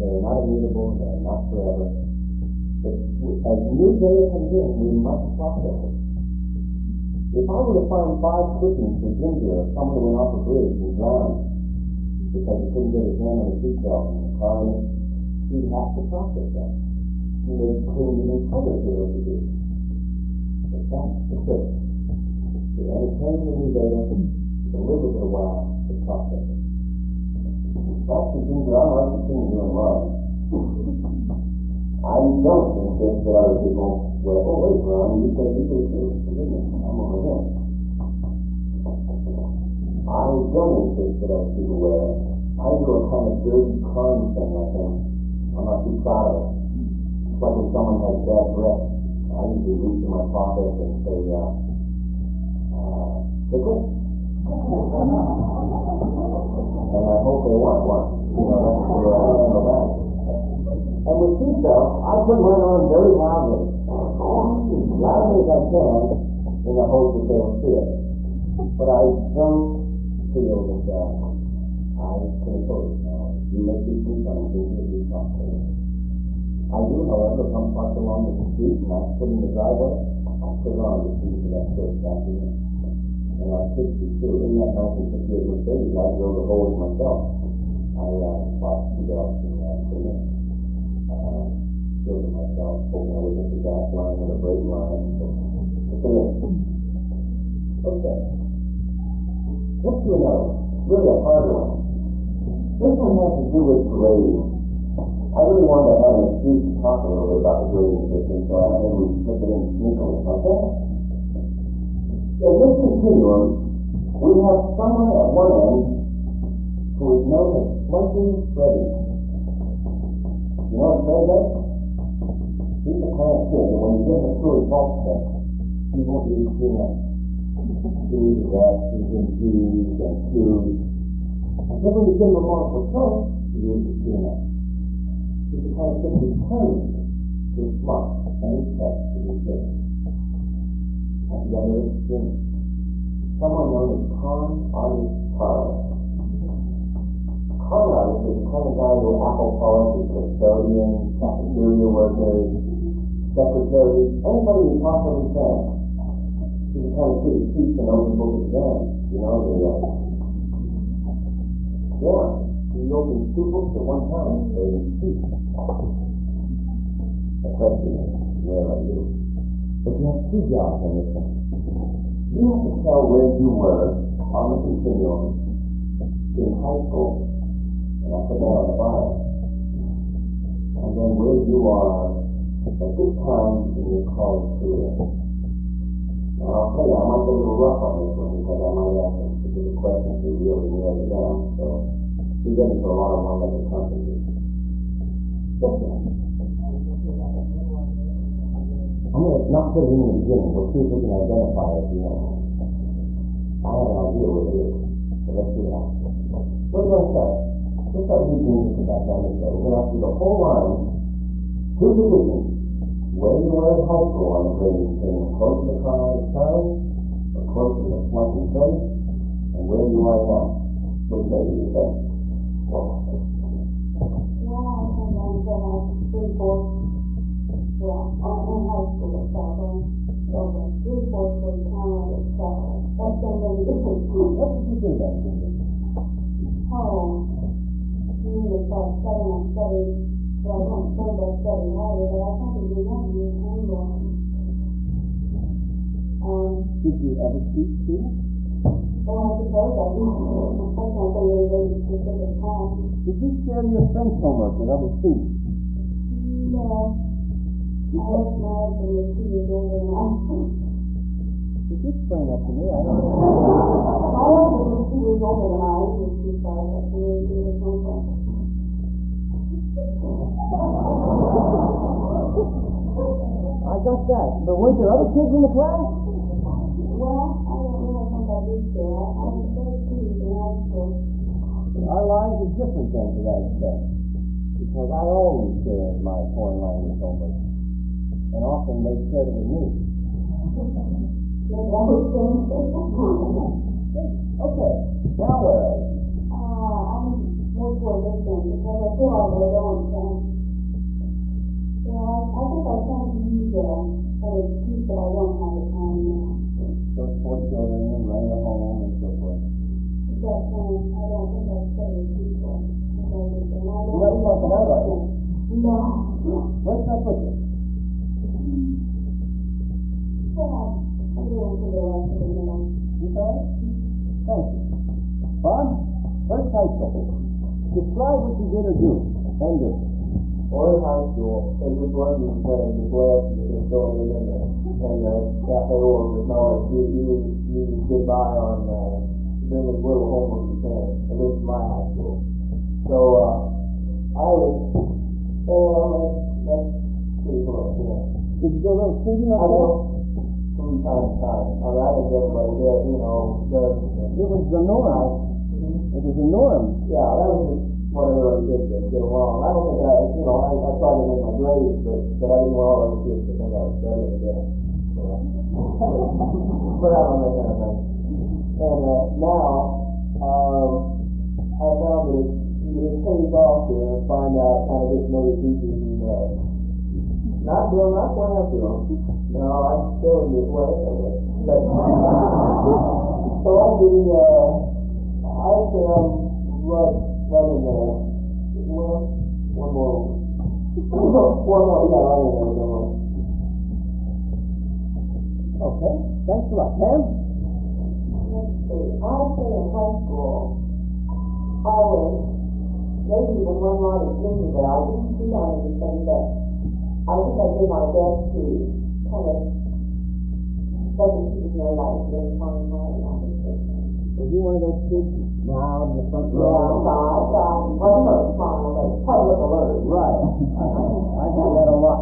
They're not immutable, they're not forever. But as new data comes in, we must process it. If I were to find 5 clippings for Ginger or someone who went off a bridge and drowned, because he couldn't get his hand on the seatbelt in the car, and he'd have to process that. He may clean even tighter to those to do. But that's the trick. To entertain the new data, to live with it a while, to process it. That's the things that I like to see you in life. I don't insist that other people wear, oh, wait, Ron, you say you do too. Forgive me, I'm over here. I don't insist that other people wear. I do a kind of dirty con thing, I think. I'm not too proud of it. It's like when someone has bad breath. I usually reach in my pocket and say, tickle? And I hope they want one. You know, that's the way I handle that. And with seatbelts, I put mine on very loudly. As loudly as I can, in the hope that they'll see it. But I don't feel that I can oppose it now. You make these things on things that we talk to. I do, however, if I'm parked along the street and I put in the driveway, I put it on to see to that church back in. And I was 62. In that 1958 Mercedes, I drove the whole myself. I bought some belts and put it in. Drove it myself, hoping I would hit the gas line or the brake line. But there is. Okay. Let's do another one. Really a harder one. This one has to do with grading. I really wanted to have an excuse to talk a little bit about the grading system, so I think we slip it in sneakily, okay? In this continuum, we have someone at one end who is known as Flunking Freddy. You know what Freddy does? He's the kind of kid that when you give him a true results test, he won't use peanuts. He's X's and G's and Q's. And then when you give him a multiple choice, he uses peanuts. He's the kind of kid who's determined to flunk any test that he's given. At the other extreme, someone known as con artist Charlie. Con artist is the kind of guy who apple polishes custodians, cafeteria workers, secretaries, anybody who possibly can. He's the kind of kid who cheats an open book exam. You know, he opens two books at one time, so he cheats. The question is, where are you? But you have two jobs on this one. You have to tell where you were on the continuum in high school, and I put that on the bottom, and then where you are at this time in your college career. Now I'll tell you, I might get a little rough on this one because I might ask some specific questions to really nail it down, so be ready for a lot of one-legged conferences. Yes, sir. I'm going to not put it in the beginning. We'll see if we can identify it at the end. I have an idea what it is, so let's do that. Where do I start? Let's start with Eugene to come back down this way. We're going to do the whole line, two divisions. Where you were in high school on the grading scale, close to the Conrad Charlie, or close to the Flunking Freddy, and where you are now, which may be the same. Well, I think I'm going to 3/4. Well, in high school at Southern, so 3/4 for the Conrad at Southern. That's been very different. What did you do then, Cindy? Oh, you mean it's like studying. Well, I don't suppose I studied harder, but I think it was one year handling. Did you ever teach students? Well, I suppose I did. I can't think of any specific time. Did you share your friend's homework with other students? No. I was my husband was 2 years older than I. Could you explain that to me? I don't know. My husband was 2 years older than I. He was too far up for me to do his homework. I got that. But weren't there other kids in the class? Well, I don't really think I did share. I was 13 in high school. Our lives are different then to that extent. Because I always shared my foreign language homework. And often they shared it with me. Maybe I was saying Okay, now where are you? I'm more toward this end because I feel like I don't, I think I tend to use an excuse that I don't have the time now. So it's 4 children and running a home and so forth. But I don't think I studied too was in high school, it just wasn't the same. Just left the custodian and the cafe workers know that you get by on doing as little homework as you can, at least in my high school. So I was, that's pretty close, yeah. Did you do a little cheating on I that? know, from time to time. I mean, I think everybody did, you know. It was the norm. It was the norm. Yeah, that was just what everybody did to get along. I don't think I tried to make my grades, but I didn't want all those kids to think I was studying to get them. You know. But I don't know that kind of thing. And now, I found that it pays off to find out, kind of get to know your teachers and not going after them. No, I still in this way. But, so I'm right in there. Well, one more. One more, yeah, right in there. Don't worry. Okay, thanks a lot. Pam? Let's see. I'd say in high school, I was maybe even one line of thinking that I didn't cheat on anything, but I think I did my best to kind of doesn't even know that I was really fine line and all these things. Were you one of those kids now in the front Yeah, row? I wasn't very smile, but probably look alert. Right. I've had that a lot.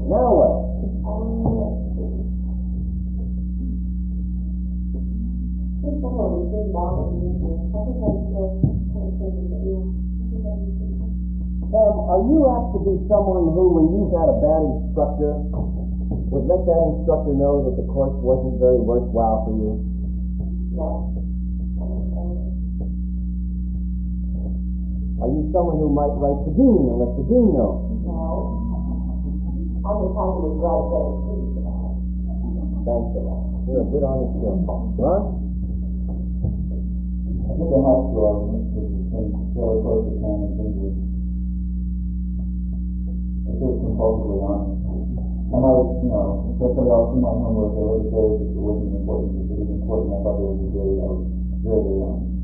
Now what? Let's see. I think someone was being bothered with me. I think I'm still kind of thinking that, yeah. Pam, are you apt to be someone who, when you had a bad instructor, would let that instructor know that the course wasn't very worthwhile for you? No. Are you someone who might write the dean and let the dean know? No. I'm the kind who would write better speech about it. Thanks a lot. You're a good, honest girl. Ron? I think in high school I was fairly close to Pam and Ginger. It was compulsively honest. I might, especially all my homework, I would say if it wasn't important. If it was important, I thought it was very, I was very, very honest.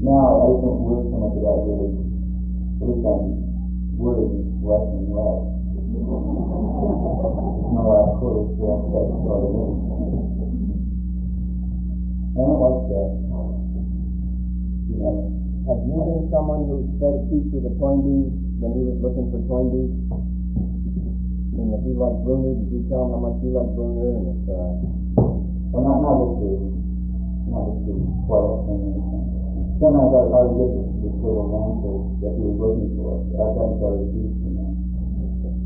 Now I just don't worry so much about grades. At least I'm worried less and less. It's my last quarter, so that's part of it. I don't like that. Have you been someone who fed a teacher the Toynbees when he was looking for Toynbees? And if you like Bruner, did you tell him how much you like Bruner? And if, well, not just the quiet thing. Sometimes I would get this little answer that he was looking for. I've gotten started to teach him now.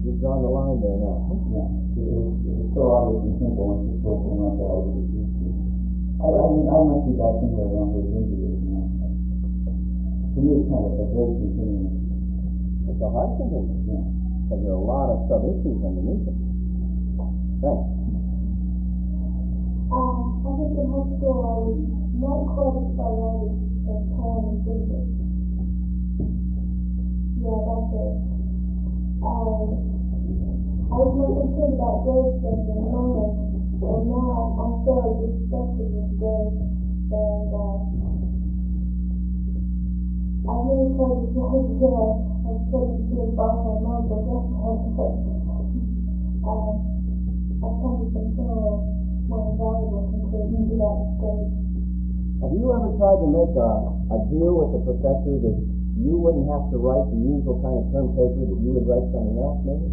You've drawn the line there now. Yeah, it's so obvious and simple when it's supposed to enough that I would just teach him. I must be that similar around where Ginger is now. For me, it's kind of a great continuum. It's a hard continuum. Yeah. Because there are a lot of sub-issues underneath it. Thanks. I think in high school I was not quite as far as Pam and Ginger. Yeah, that's it. I was more concerned about grades than the moment, and now I'm fairly disgusted with grades, and I really tried to say, I studied to involve my mom, but that's but I've come to some similar, more valuable conclusions to that grade. Have you ever tried to make a deal with the professor that you wouldn't have to write the usual kind of term paper, that you would write something else, maybe?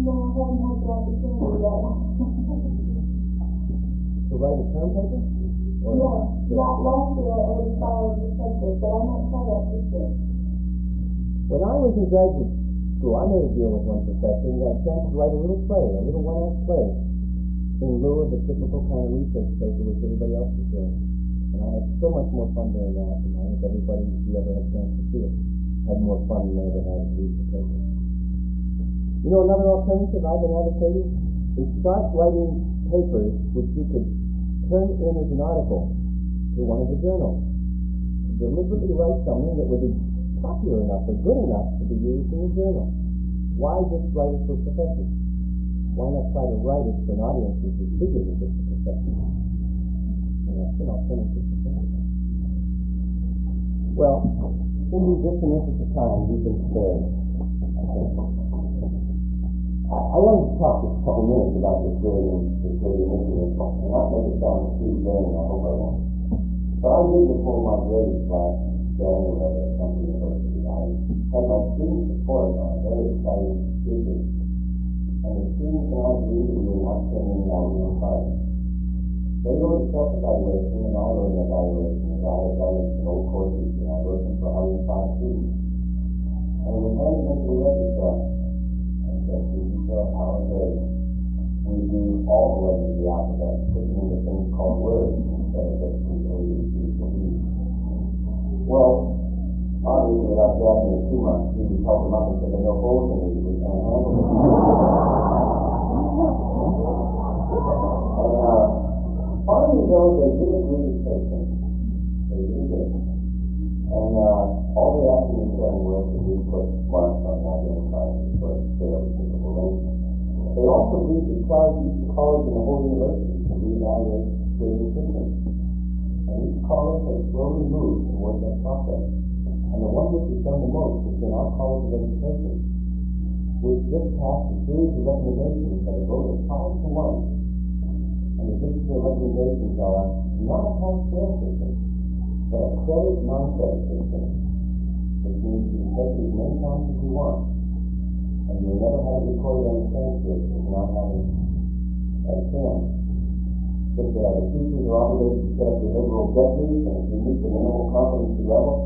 No, I haven't had the opportunity yet. To write a term paper? Or No, last year I already followed the subject, but I might try that this year. When I was in graduate school, I made a deal with one professor and had a chance to write a little play, a little one-act play, in lieu of the typical kind of research paper which everybody else was doing. And I had so much more fun doing that, and I think everybody who ever had a chance to see it had more fun than they ever had to read the paper. You know, another alternative I've been advocating is start writing papers which you could turn in as an article to one of the journals. Deliberately write something that would be popular enough or good enough to be used in the journal. Why just write it for professors? Why not try to write it for an audience which is bigger than just a professor? And that's an alternative to think about. Well, since just in the interest of time, we've been spared, I think. I wanted to talk just a couple minutes about this great initiative, and not make it sound too vain, I hope I won't. But I did this one of my grades last January at some university. I had my students report on a very exciting issue, and the students and I agreed that we were not sending out their party. They wrote a self-evaluation, and I wrote an evaluation, as I had done in old courses, and I wrote them for 105 students. And we handed them to the registrar, and said, "Did you fill our grade? We do all the letters of the alphabet, putting into things called words instead of just A. Well, obviously, without gagging it too much, we just helped them up and said there are no holes in it, we can't handle it." And finally, though, they did agree to take them. They really did. And all they asked me in return was that we put marks on the identity card for their reciprocal arrangement. They also agreed to charge each college and the whole university to reevaluate grading systems. And each college has slowly moved towards that process. And the one which has done the most has been our College of Education, which just passed a series of recommendations that a vote of 5-1. And the particular recommendations are not a pass-fail system, but a credit non-credit system, which means you can take it as many times as you want, and you'll never have it recorded on the transcript as not having an exam. Just that the teachers are obligated to set up behavioral objectives, and if you meet the minimal competency level,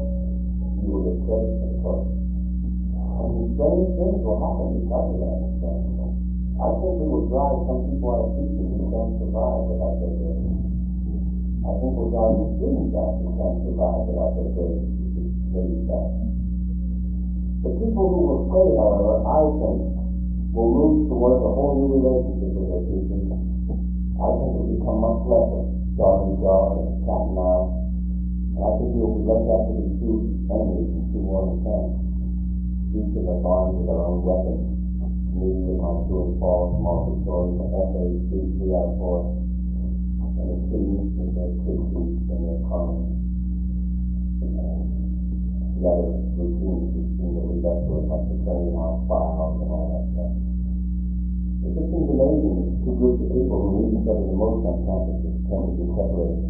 you will get credit for the course. And these strange things will happen because of that exam. I think we will drive some people out of teaching who can't survive without their grades. I think we'll drive the students out who can't survive without their grades. The people who will stay, however, I think, will move towards a whole new relationship with their teachers. I think it will become much less of dog and dog and cat and mouse. And I think we will be less after the two enemies in 2 warring camps. Each of us armed with our own weapons. Me with my true and false multi-story essays, 3 out of 4, and the students with their critiques and their comments, and the other routines which seem to lead up to it, like the clearing house files and all that stuff. It just seems amazing that 2 groups of people who meet each other the most on campuses tend to be separated.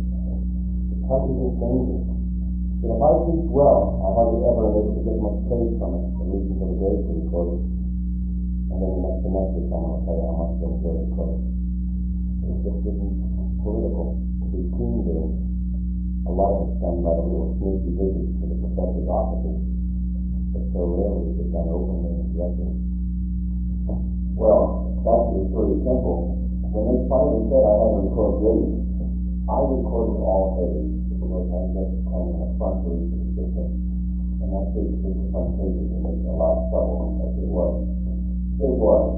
It causes us danger. And if I teach well, I hardly ever am able to get much praise from it, at least until the grades are recorded. And then the next semester, someone will say how much they'll do it, because it just isn't political to be team doing. A lot of it's done by the little sneaky visits to the professor's offices, but so rarely is it done openly and directly. Well, back to the story of Temple. When they finally said I had to record grades, I recorded all A's, because I get kind of a front for each of the system. And that basically the front pages and makes a lot of trouble, as it was. It was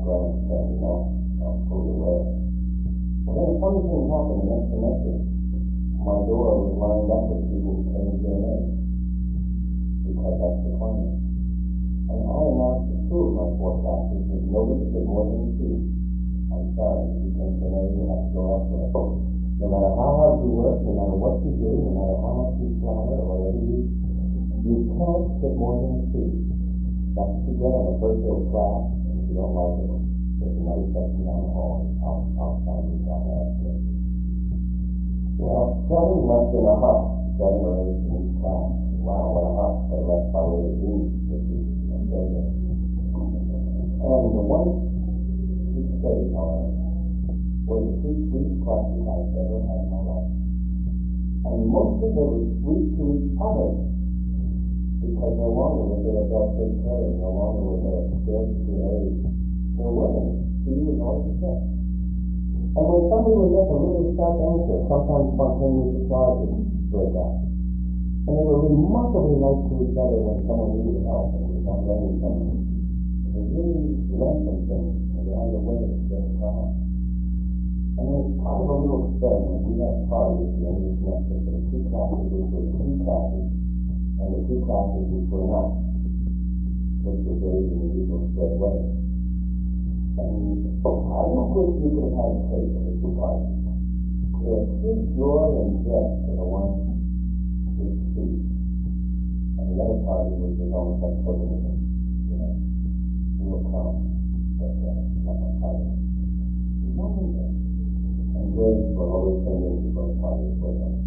grandstand, you know, I'm fully aware. Well, then a funny thing happened the next semester. My door was lined up with people who came to get an A, because that's the climate. And I announced to 2 of my 4 classes that nobody could more than 2. I'm sorry, if you came for an A, you have to go elsewhere. No matter how hard you work, no matter what you do, no matter how much you flatter or whatever you can't get more than 2. That's what you get on the first day of class, and if you don't like it, there's another section down the hall, and I'll find you on that. Well, 7 left in a huff, 7 or 8 in each class. Wow, what a huff. They left by way of June, which is very good. And the one who stayed, however, were the 2 sweetest classes I've ever had in my life. And mostly they were sweet to each other, because no longer was there a bell-shaped curve, no longer was there a scarcity age. There wasn't. She was always the same. And when somebody would make a really sharp answer, sometimes spontaneous applause would break out. And they were remarkably nice to each other when someone needed help and was not learning something. It really lengthened things and found a way to get across. And then as part of a little experiment, we had a party at the end of the semester for the 2 classes which were 2 classes, and the 2 classes which were not, which were raised in the usual spread way. And I don't wish you could have had a taste of the 2 parties. Their sweet joy and jest for the one with speech, and the the other party was just almost like tokenism, will come, but not my party. Nothing there. And grades were always turned into for the party as well.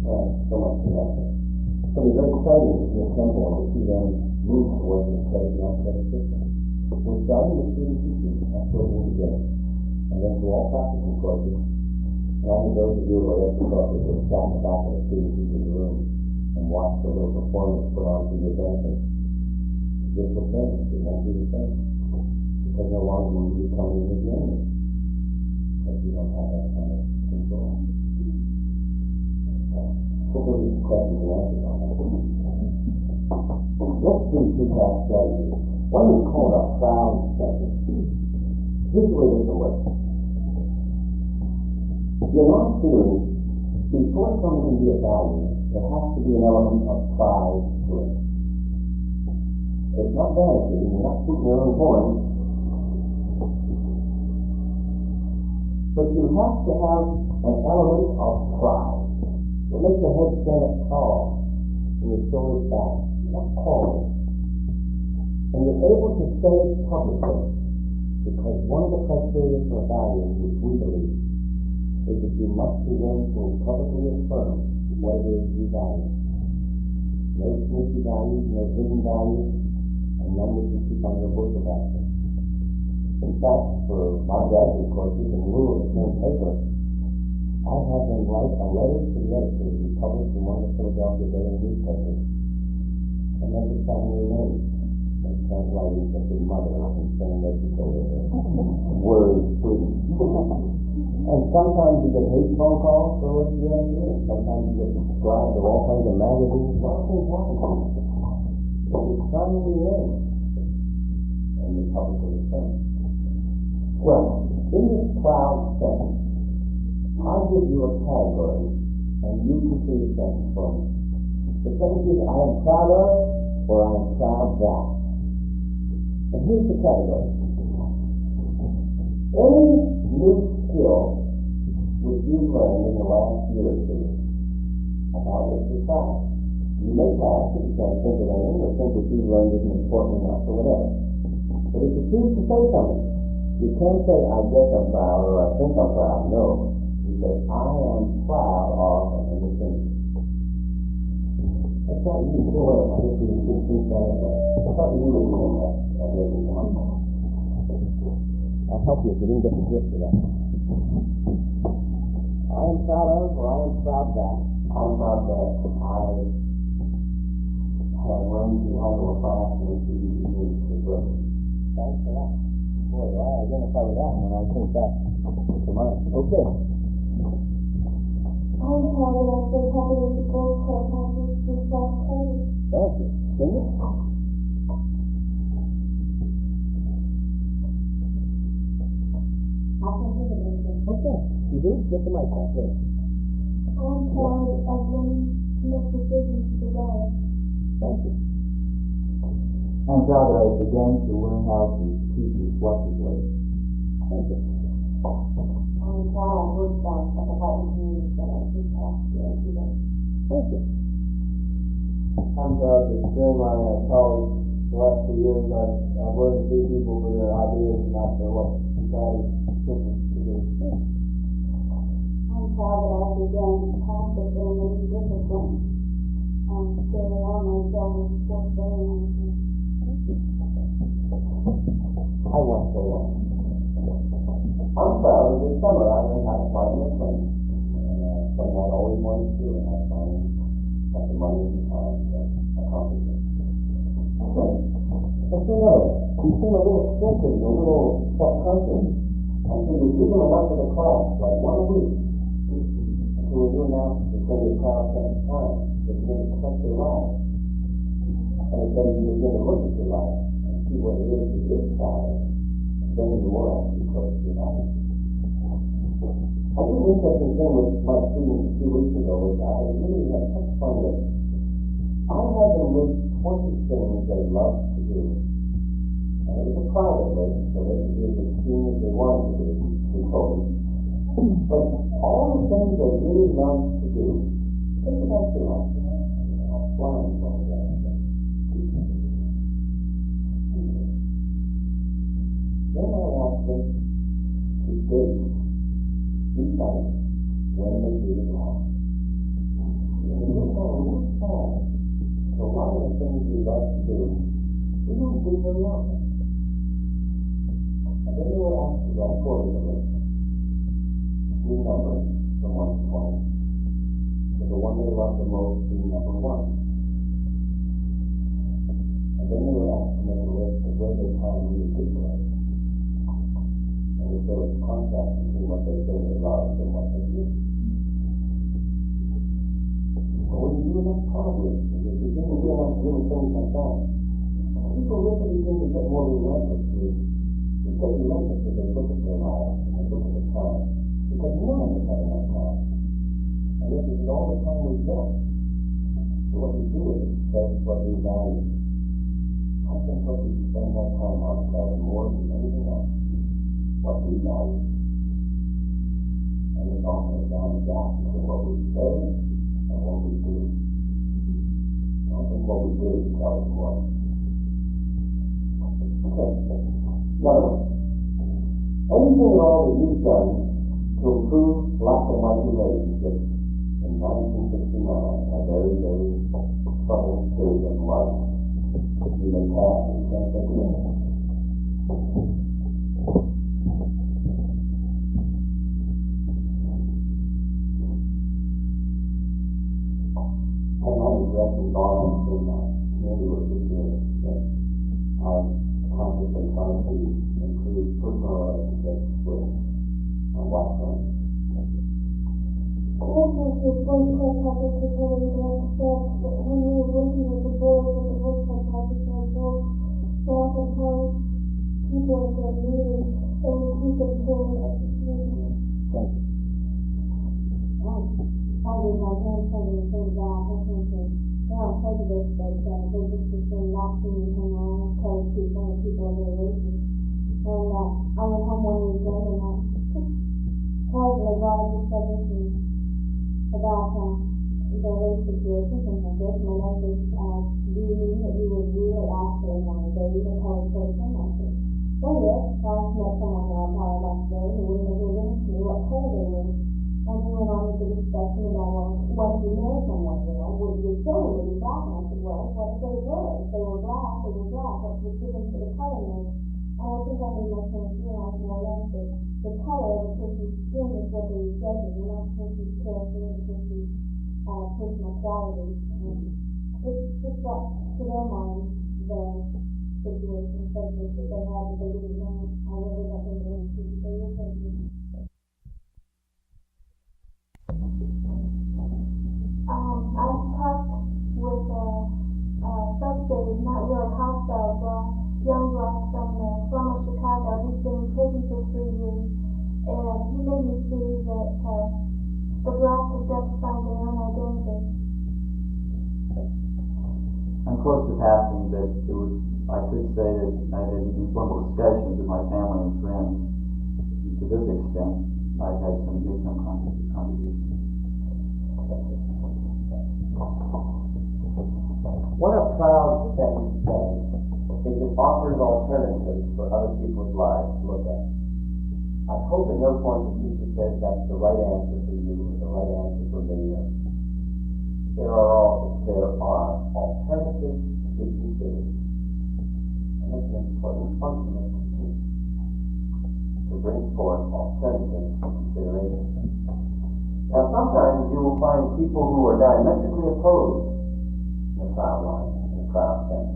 Well, so much for that. It's going to be very exciting to see a temple and to see them move towards the credit and non-credit system. We're starting with student teaching, that's where we're beginning. And then through all practicing courses, and I think those of you who are at professors will stand in the back of the student teacher's room and watch the little performance put on for your benefit. This will change, it won't be the same. Because no longer will you be coming in as the enemy. Because you don't have that kind of control. Hope there'll be some questions and answers on that. Let's do two-task strategies. One is called a proud sentence. Here's the way this will work. In our theory, before something can be a value, there has to be an element of pride to it. It's not vanity, you're not shooting your own horn, but you have to have an element of pride. It makes your head stand up tall and your shoulders back. That's calling. And you're able to say it publicly because one of the criteria for a value, which we believe, is that you must be willing to publicly affirm what it is you value. No sneaky values, no hidden values, and none that you keep under a bushel basket. In fact, for my graduate courses, in lieu of a term paper, I had them write a letter to the editor to be published in one of the Philadelphia daily newspapers, and then to sign their name. They can't write in such a mother concerned educator, worried student. And sometimes you get hate phone calls for the editor, and sometimes you get subscribed to all kinds of magazines. A lot of things happen to you. But you sign your name, and you publicly affirm. Well, in this proud sentence, I give you a category, and you complete a sentence for me. The sentence is, I am proud of, or I am proud that. And here's the category. Any new skill which you've learned in the last year or two about which you're proud. You may pass if you can't think of anything, or think what you've learned isn't important enough, or whatever. But if you choose to say something, you can't say, I guess I'm proud, or I think I'm proud. No. You say, I am proud of, and you think. That's not you. I think we should think that way. I thought you were doing that. I'll help you if you didn't get the gist of that. I am proud of, or I am proud that. I'm proud that I have learned to handle a class in which you use the book. Thanks a lot. Boy, do I identify with that when I think back to mine. Okay. I'm proud that I stayed happy with the Girl Scout conference this last quarter. Thank you. Cindy? I can think of anything. Okay. You do? Get the mic back, please. I'm proud of learning to make decisions for life. Thank you. I'm proud that I began to learn how to teach reflectively. Thank you. I'm proud I worked out at the White Community Center this past year today. Thank you. I'm proud that during my college, the last 2 years, I've learned to see people for their ideas and not for what society thinks to do. I'm proud that I began practicing a new discipline. Carry on myself in sports very nicely. I won't say that. I'm proud that this summer I learned how to fly in a plane. And something I'd always wanted to do, and I finally got the money and time to accomplish it. But you know, you seem a little stilted, a little self-conscious. And so you give them enough of the class, like 1 week, until when you announce it's going to be a proud second time, that you're going to collect your life. And then you begin to look at your life and see what it is that you're proud of. Then the more actually close to your life. I think the interesting thing with my students 2 weeks ago was I really had such fun with it. I had them list 20 things they loved to do. And it was a private list, so they could do as extreme as they wanted to do, we told them. But all the things they really loved to do Think about your life, flying all day. Then I ask them to date each other when they do it wrong. And we look on this fall. So a lot of the things we love to do, we don't do very often. And then they were asked to rank order the list. 3 numbers from 1 to 20. So the one they love the most being number 1. And then they were asked to make a list of where they kind of really different. And if there was a contrast between what they say they love and what they do. But when you do enough progress, and you begin to realize little things like that, people really begin to get more relentless. They get relentless as they look at their lives and they look at the time. Because none of us have enough time. And this is all the time we've got. So what we do is that's what we value. I think what we spend our time on matters more than anything else. What we value. And there's often a giant gap between what we say and what we do. I think what we do tells more. Okay. Another one. Anything at all that you've done to improve black and white relationships in 1969, a very, very troubled period of life. You may pass, you can't think of it. And I regret involvement in community work this year that I'm consciously trying to improve personal relationships with my white friends. This is the first class topic to tell you like I said, when we were working with the board with the workshop topics I told oftentimes people at the meeting and we keep them told at the meeting. Thank you. I did my grandson the same job. I think that they're not prejudiced, but they just prefer not to hang around with colored people or people of their races. And I went home one weekend and I just casually brought up the subject about the race situation, things like this. My neighbors do you mean that you would really actually want to date a colored person? I said, well, yes, if I met someone that I thought I'd like to date who wouldn't have been into what color they were. And we went on with the discussion about, well, what if you marry someone, would your children would be black? And I said, well, what if they were? If they were black, they were black. What would give them to the color name? And I think I made my parents realize more or less that the color of a person's skin is what they were judging, and not the person's character and the person's personal qualities. It's just brought to their mind the situation, subject that they had that they didn't know. I never got them to answer, but they were thinking. I've talked with frustrated, not really hostile young black from the slum of Chicago. He's been in prison for 3 years, and he made me see that the blacks have got to find their own identity. I'm close to passing, but I could say that I've had informal discussions with my family and friends. To this extent, I've had some contributions. What a proud sentence says is it offers alternatives for other people's lives to look at. I hope at no point the teacher says that's the right answer for you or the right answer for me. There are alternatives to be considered. And that's an important function of teaching, to bring forth alternatives to consideration. Now sometimes you will find people who are diametrically opposed in a crowd line, in a crowd sense,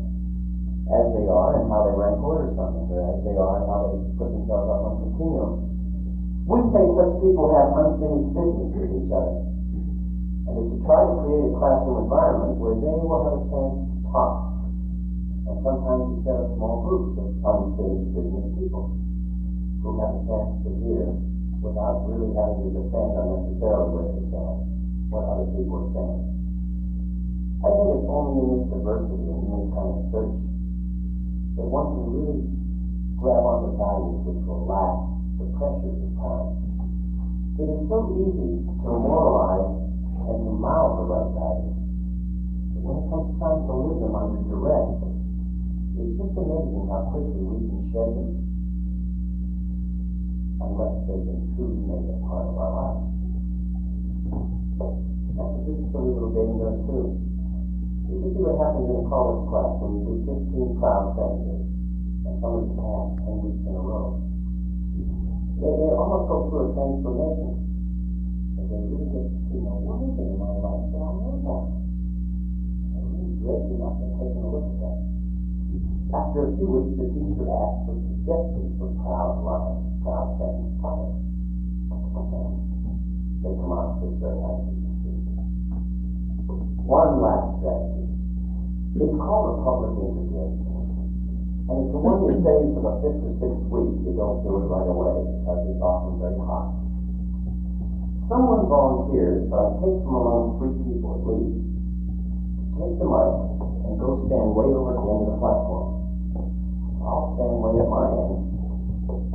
as they are and how they rank order something, or as they are and how they put themselves up on continuum. We say such people have unfinished business with each other, and it's to try to create a classroom environment where they will have a chance to talk. And sometimes you set up small groups of unfinished business people who have a chance to hear without really having to defend unnecessarily where they stand, what other people are saying. I think it's only in this diversity and in this kind of search that one can really grab on the values which will last the pressures of time. It is so easy to moralize and to mouth the right values. But when it comes time to live them under duress, it's just amazing how quickly we can shed them, unless they've been truly made a part of our lives. That's what this silly little game does too. You can see what happens in a college class when you do 15 trial sentences and somebody's passed 10 weeks in a row. They almost go through a transformation. And they really get to see, what is it in my life that I know about? They're really breaking up and taking a look at that. After a few weeks, the teacher asks for suggestions for proud lines, proud sentence topics. They come out with very nice. One last strategy. It's called a public interview. And it's the one you save for the 5th or 6th week. You don't do it right away because it's often very hot. Someone volunteers, take from among 3 people at least, take the mic and go stand way over at the end of the platform. I'll stand way at my end,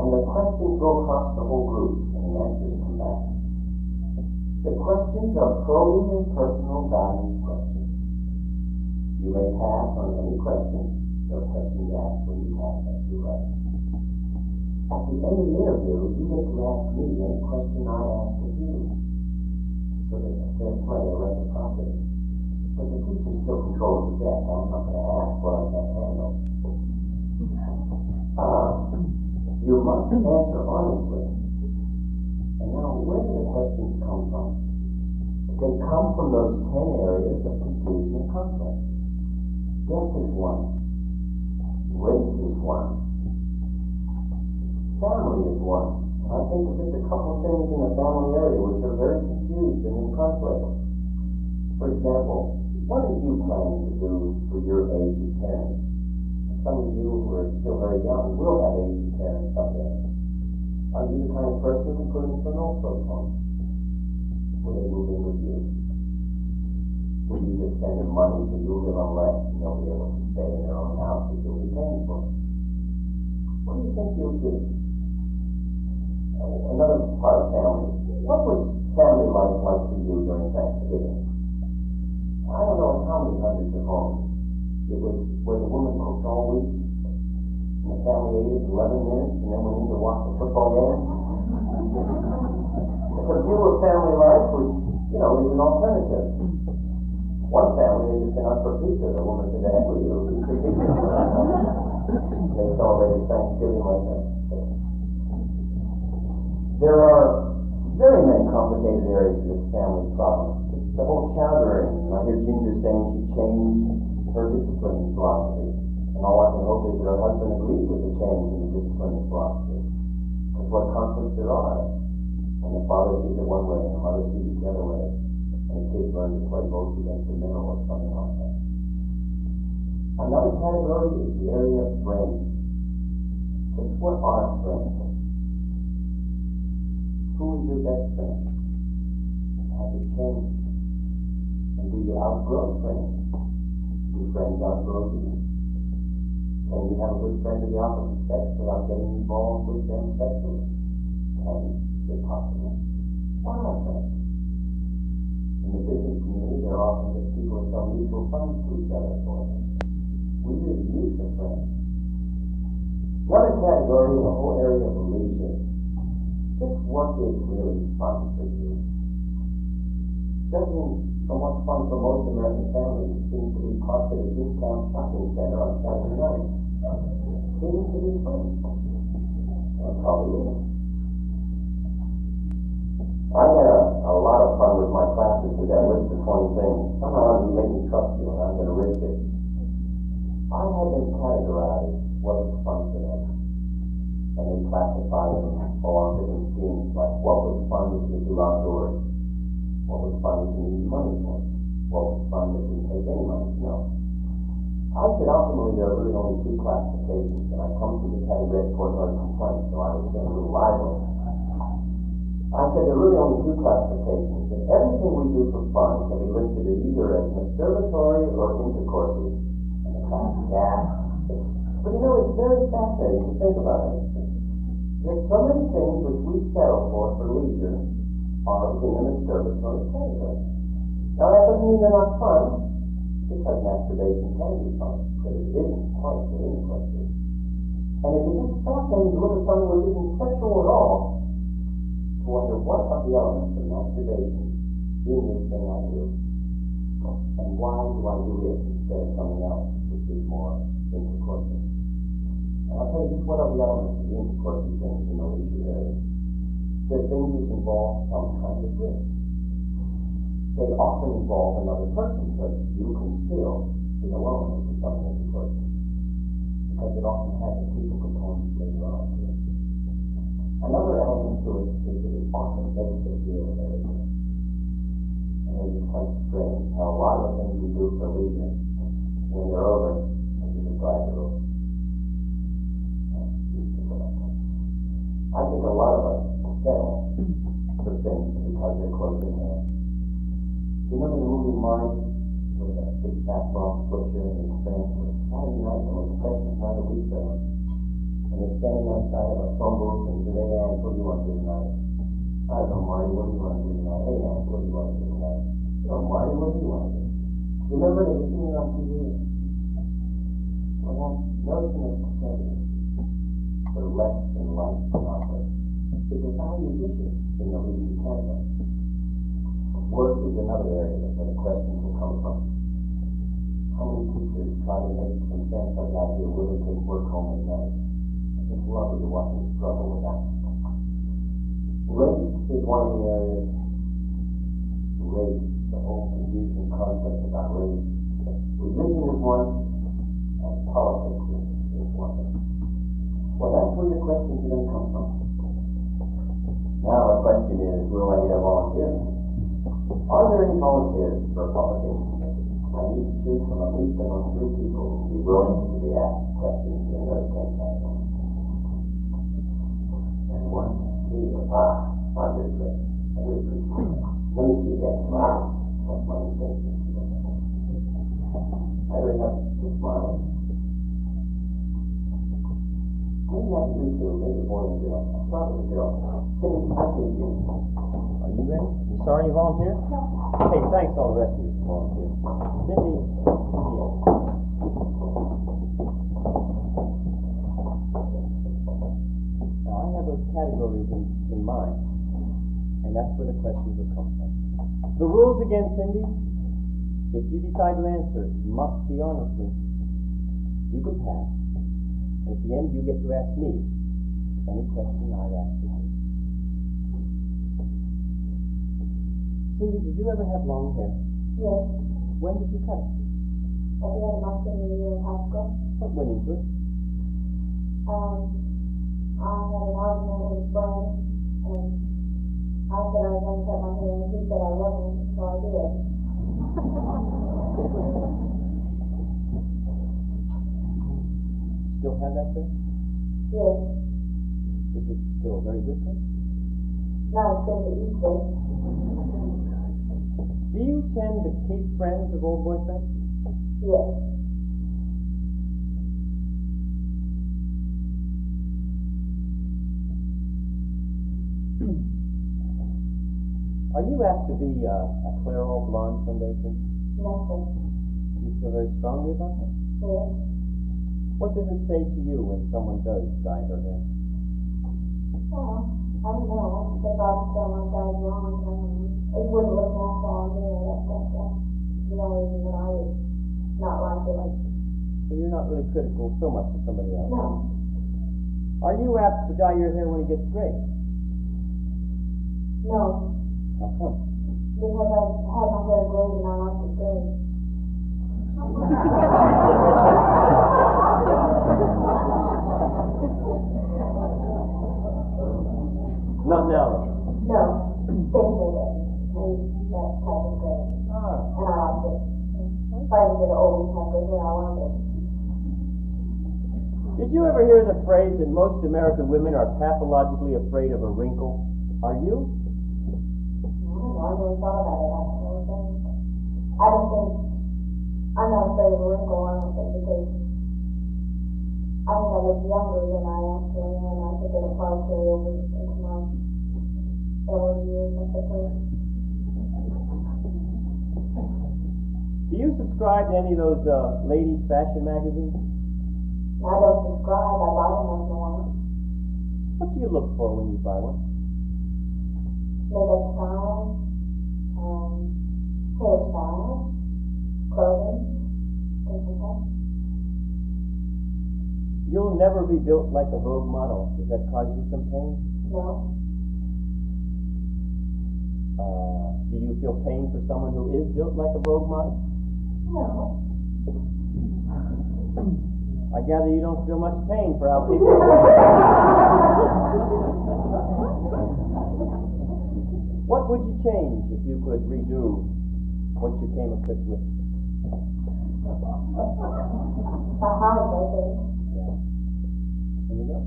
and the questions go across the whole group, and the answers come back. The questions are probing and personal values questions. You may pass on any question. No questions asked when you pass, that's your right. At the end of the interview, you get to ask me any question I asked of you. So there's a fair play of reciprocity. But the teacher still controls the deck. I'm not going to ask what I can't handle. You must answer honestly. And now, where do the questions come from? They come from those 10 areas of confusion and conflict. Death is one. Race is one. Family is one. I think of just a couple of things in the family area which are very confused and in conflict. For example, what are you planning to do for your aged parents? Some of you who are still very young will have aged parents someday. Are you the kind of person who can put them into an old folks home? Will they move in with you? Will you just send them money so you'll live on less and they'll be able to stay in their own house that you'll be paying for? What do you think you'll do? Another part of family. What was family life like for you during Thanksgiving? I don't know how many hundreds of homes. It was where the woman cooked all week, and the family ate it in 11 minutes, and then went in to watch the football game. The view of family life, which, is an alternative. One family, they just went out for pizza. The woman said, "Actually, you'll eat the pizza." They celebrated Thanksgiving like that. There are very many complicated areas of this family problem. It's the whole child rearing. I hear Ginger saying she changed her disciplining philosophy. And all I can hope is that her husband agrees with the change in the disciplining philosophy. Because what conflicts there are. And the father sees it one way and the mother sees it the other way. And the kids learn to play both against the middle or something like that. Another category is the area of friends. Just what are friends? Who is your best friend? Has it changed? And do you outgrow friends? Do friends outgrow you? Can you have a good friend of the opposite sex without getting involved with them sexually? Is it possible? Why not friends? In the business community, there are often just people who sell mutual funds to each other for them. We do the use of friends. Another category is the whole area of leisure. Just what is really fun for you? Judging from what's fun for most American families, it seems to be parked at a discount shopping center on Saturday night. Seems to be fun. Well, probably is. I had a lot of fun with my classes with that list of 20 things. Somehow you make me trust you, and I'm going to risk it. I had them categorize what was fun for them. And they classify them along different schemes, like what was fun that you do outdoors, what was fun that you needed money for, what was fun that didn't take any money. No. I said ultimately there are really only 2 classifications, and I come from the category of court-ordered complaints, so I was getting a little lively. I said there are really only 2 classifications, and everything we do for fun can be listed as either as masturbatory or intercoursey. And the class gasped. But it's very fascinating to think about it. There's so many things which we settle for leisure are in the masturbatory category. Now that doesn't mean they're not fun, because masturbation can be fun, but it isn't quite the intercourse is. And it is just fascinating to look at something which isn't sexual at all, to wonder what are the elements of masturbation in this thing I do, and why do I do it instead of something else, which is more intercourse. And I'll tell you just what are the elements of the intercourse things in the leisure area. They're things which involve some kind of risk. They often involve another person, but you can still be alone into something intercourse. Because it often has a people component later on to it. Another element to it is that it often makes us feel very good. And it is quite strange how a lot of the things we do for leisure, when they're over, we just glad they're over. I think a lot of us settle for things because they're close in hand. You remember the movie Marty, with a big fat Bronx butcher and his friends? It was Saturday night, and it was the Christmas night a week ago. And they're standing outside of a phone booth and say, "Hey, Aunt, what do you want to do tonight?" "I don't know, Marty, what do you want to do tonight?" "Hey, Aunt, what do you want to do tonight?" "No, Marty, what do you want to do?" Remember, they were seeing it on TV. Well, that notion of setting for less than life can offer is a valued issue in the leisure category. Work is another area where the questions will come from. How many teachers try to make some sense of the idea of will they take work home at night? It's lovely to watch them struggle with that. Race is one of the areas. Race, the whole confusion conflict about race. Religion is one, and politics is one. Well, that's where your questions are going to come from. Now the question is, will I get a volunteer? Are there any volunteers for a publication? I need to choose from at least among 3 people who will be willing to be asked questions in those 10 categories. And 1, 2, I'm very great. I really appreciate it. Let me see again. Wow. What's my mistake? I already have to smile. Maybe I can do 2, maybe a boy and girl. I'll start with a girl. I think you. Are you ready? You sorry you volunteered? Hey, thanks all the rest of you for volunteering. Cindy, now I have those categories in mind, and that's where the questions will come from. The rules again, Cindy. If you decide to answer, you must be honestly. You can pass. At the end, you get to ask me any question I've asked you. Cindy, did you ever have long hair? Yes. When did you cut it? At the end of my senior year in high school. What went into it? I had an argument with a friend, and I said I was going to cut my hair, and he said I wasn't, so I did. Still have that thing? Yes. Is it still a very good thing? Not as good as it used to. Do you tend to keep friends of old boyfriends? Yes. Are you apt to be a Clairol blonde someday, Cindy? No, sir. You feel very strongly about that? Yes. What does it say to you when someone does dye her hair? Well, I don't know. If I just don't like guys blonde, it wouldn't look natural on me. That's the only reason that I would not like it. So you're not really critical so much of somebody else? No. Are you apt to dye your hair when it gets gray? No. How come? Because I had my hair gray and I like it gray. Not now. No. Basically that. And that type of gray. Ah. And I liked it. If I ever get old and have gray hair, I want it. Did you ever hear the phrase that most American women are pathologically afraid of a wrinkle? Are you? I never thought about it. I don't think, I'm not afraid of a wrinkle, I don't think, because I think I look younger than I actually am. I think it'll probably carry over into my elder years, I suppose. Do you subscribe to any of those ladies' fashion magazines? I don't subscribe, I buy them once in a while. What do you look for when you buy one? Makeup style, hairstyle, clothing, things like that. You'll never be built like a Vogue model. Does that cause you some pain? No. Do you feel pain for someone who is built like a Vogue model? No. I gather you don't feel much pain for how people What would you change if you could redo what you came equipped with? My height, I think. Yeah. There you go.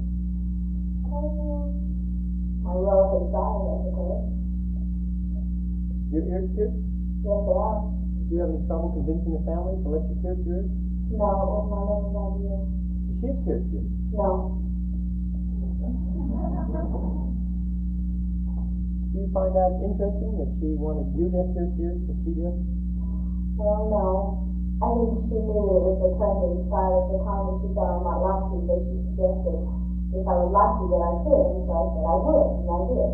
My relative size, I suppose. Your ears pierced? Yes, they are. Did you have any trouble convincing the family to let you pierce your ears? No, it was my mother's idea. She has pierced yours. No. Do you find that interesting that she wanted you to have pierced yours, but she didn't? Well, no. I think she knew it was a trending style at the time, and she thought I might like to, but she suggested if I would like to, that I could, and so I said I would, and I did.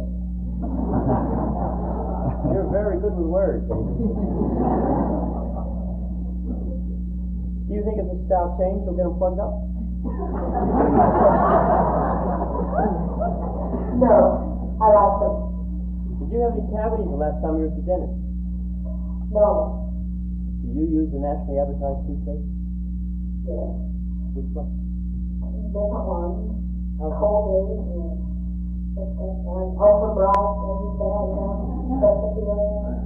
You're very good with words, Amy. Do you think if the style changed, you'll get them plugged up? No, I like them. Did you have any cavities the last time you were at the dentist? No. Do you use the nationally advertised toothpaste? Yes. Which one? Different ones. How's Colgate and Ultra Bright and that, specialty ones.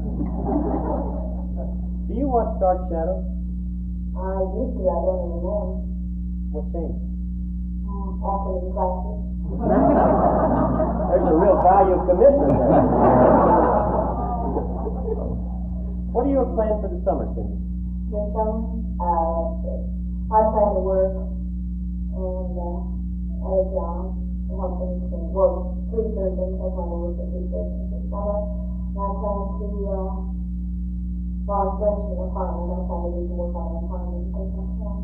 Do you watch Dark Shadows? I used to, I don't anymore. What changed? Afternoon classes. There's a real value of commitment there. What are your plans for the summer, Cindy? This summer, let's see. I plan to work and at a job to help things and well, research things. I plan to work at research this summer. And I plan to, while I'm finishing an apartment, I plan to do some work on an apartment and things like that.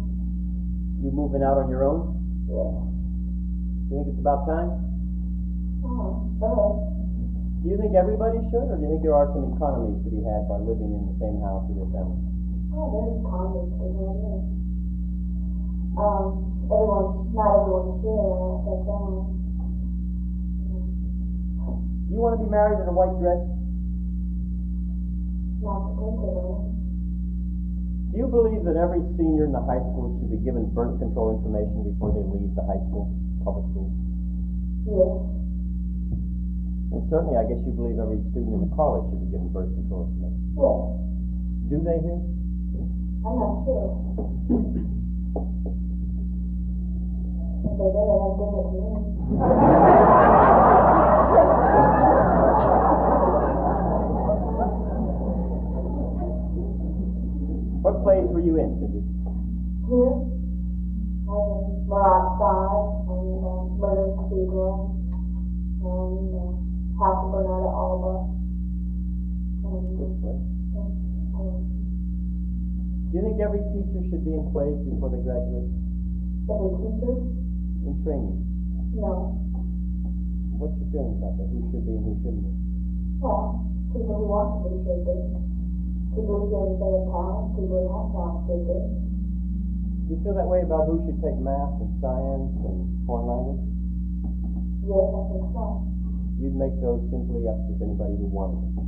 You moving out on your own? Yeah. Do you think it's about time? Do you think everybody should, or do you think there are some economies to be had by living in the same house with your family? Oh, there's condoms for that, yeah. Not everyone should, that's all. You want to be married in a white dress? Not particularly. Do you believe that every senior in the high school should be given birth control information before they leave the high school, public school? Yes. And certainly, I guess you believe every student in the college should be given birth control information. Yes. Do they here? I'm not sure. If they do, they have given it to me. What plays were you in, Cindy? Here, I was more outside, and Murder Cathedral, and House of Bernarda Alba, and Good play. Do you think every teacher should be in plays before they graduate? every teacher? In training? No. What's your feeling about that? Who should be and who shouldn't be? Well, people who want to be should be. People who feel that they have talent, people who have talent should be. Do you feel that way about who should take math and science and foreign language? Yes, I think so. You'd make those simply up to anybody who wanted them.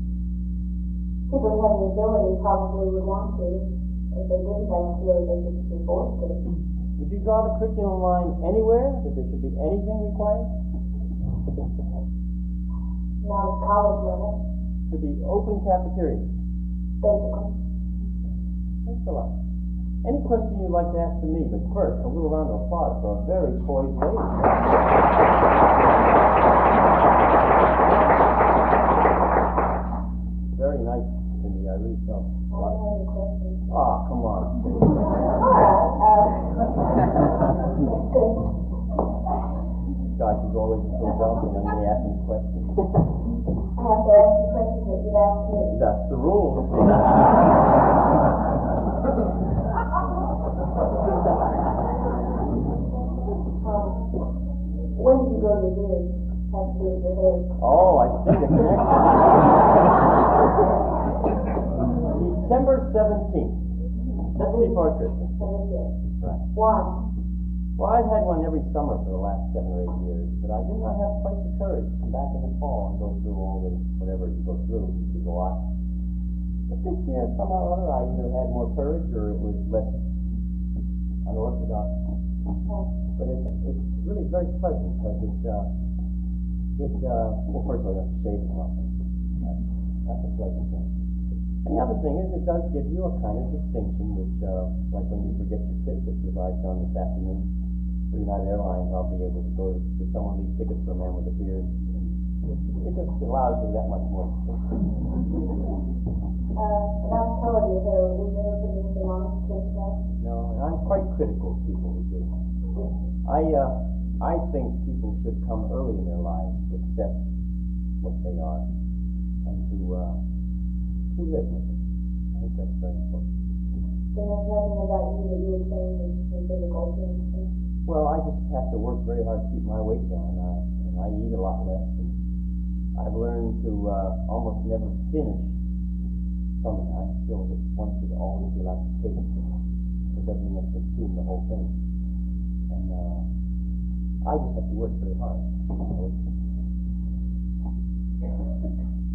People who have the ability probably would want to. If they didn't, I don't feel that they should be forced to. Would you draw the curriculum line anywhere? That there should be anything required? Not at college level, Should be open cafeteria. basically. Thanks a lot. Any question you'd like to ask to me? But first, a little round of applause for a very poised lady. Very nice, Cindy. I really felt. I don't have any questions. Oh, come on. Guys who's always in Philadelphia and they ask me questions. I have to ask you questions that you've asked me. That's the rule. before Christmas. This year. Right. Why? Well, I've had one every summer for the last 7 or 8 years, but I did not have quite the courage to come back in the fall and go through all the whatever you go through, which is a lot. But this year, somehow or other, I either had more courage or it was less unorthodox. But it's really very pleasant because well, first of all, you have to shave it often. That's a pleasant thing. And the other thing is it does give you a kind of distinction, which, like when you forget your tickets, as I've done this afternoon for United Airlines, I'll be able to go to someone leave tickets for a man with a beard. It just allows you that much more. About color your hair, will you ever put anything on it, kids stuff? No, and I'm quite critical of people who do. I think people should come early in their lives to accept what they are and to live with it. I think that's very important. Then there's nothing about you that you would change in physical appearance? Well, I just have to work very hard to keep my weight down, and I eat a lot less. And I've learned to almost never finish something. I feel that one should always be like a cake. It doesn't mean to consume the whole thing. And I just have to work very hard.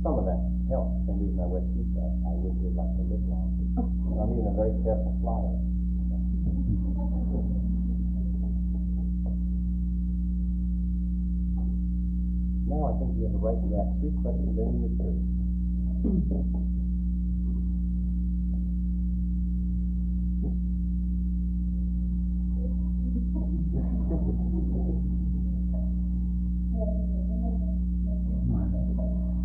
Some of that helps. Same reason I wear seatbelts. I would really like to live long. I'm even a very careful flyer. Now I think you have a right to ask 3 questions in your turn.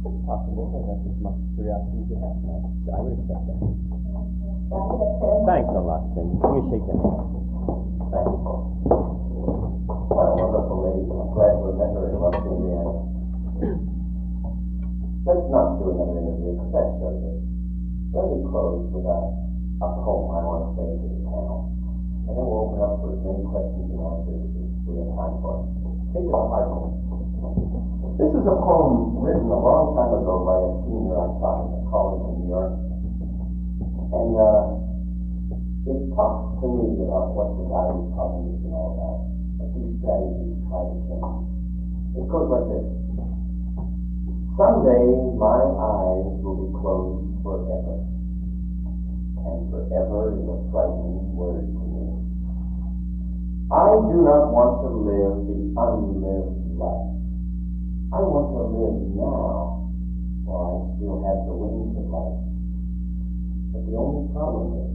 It's possible, but that's as much curiosity as you have. I would accept that. Thanks a lot, Cindy. Can you shake your hand? Thank you. What a wonderful lady. I'm glad we met her in Los Indiana. Let's not do another interview, because that shows it. Let me close with a poem I want to say to the panel. And then we'll open up for as many questions and answers as we have time for. Think of a hard one. This is a poem written a long time ago by a senior I taught at a college in New York. And it talks to me about what the value problem is and all that. But these strategies try to change. It goes like this. Someday my eyes will be closed forever. And forever is a frightening word to me. I do not want to live the unlived life. I want to live now while I still have the wings of life. But the only problem is,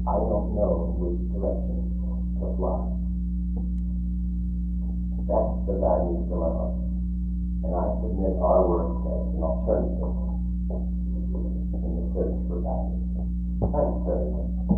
I don't know which direction to fly. That's the value's dilemma. And I submit our work as an alternative in the search for value. Thanks very much.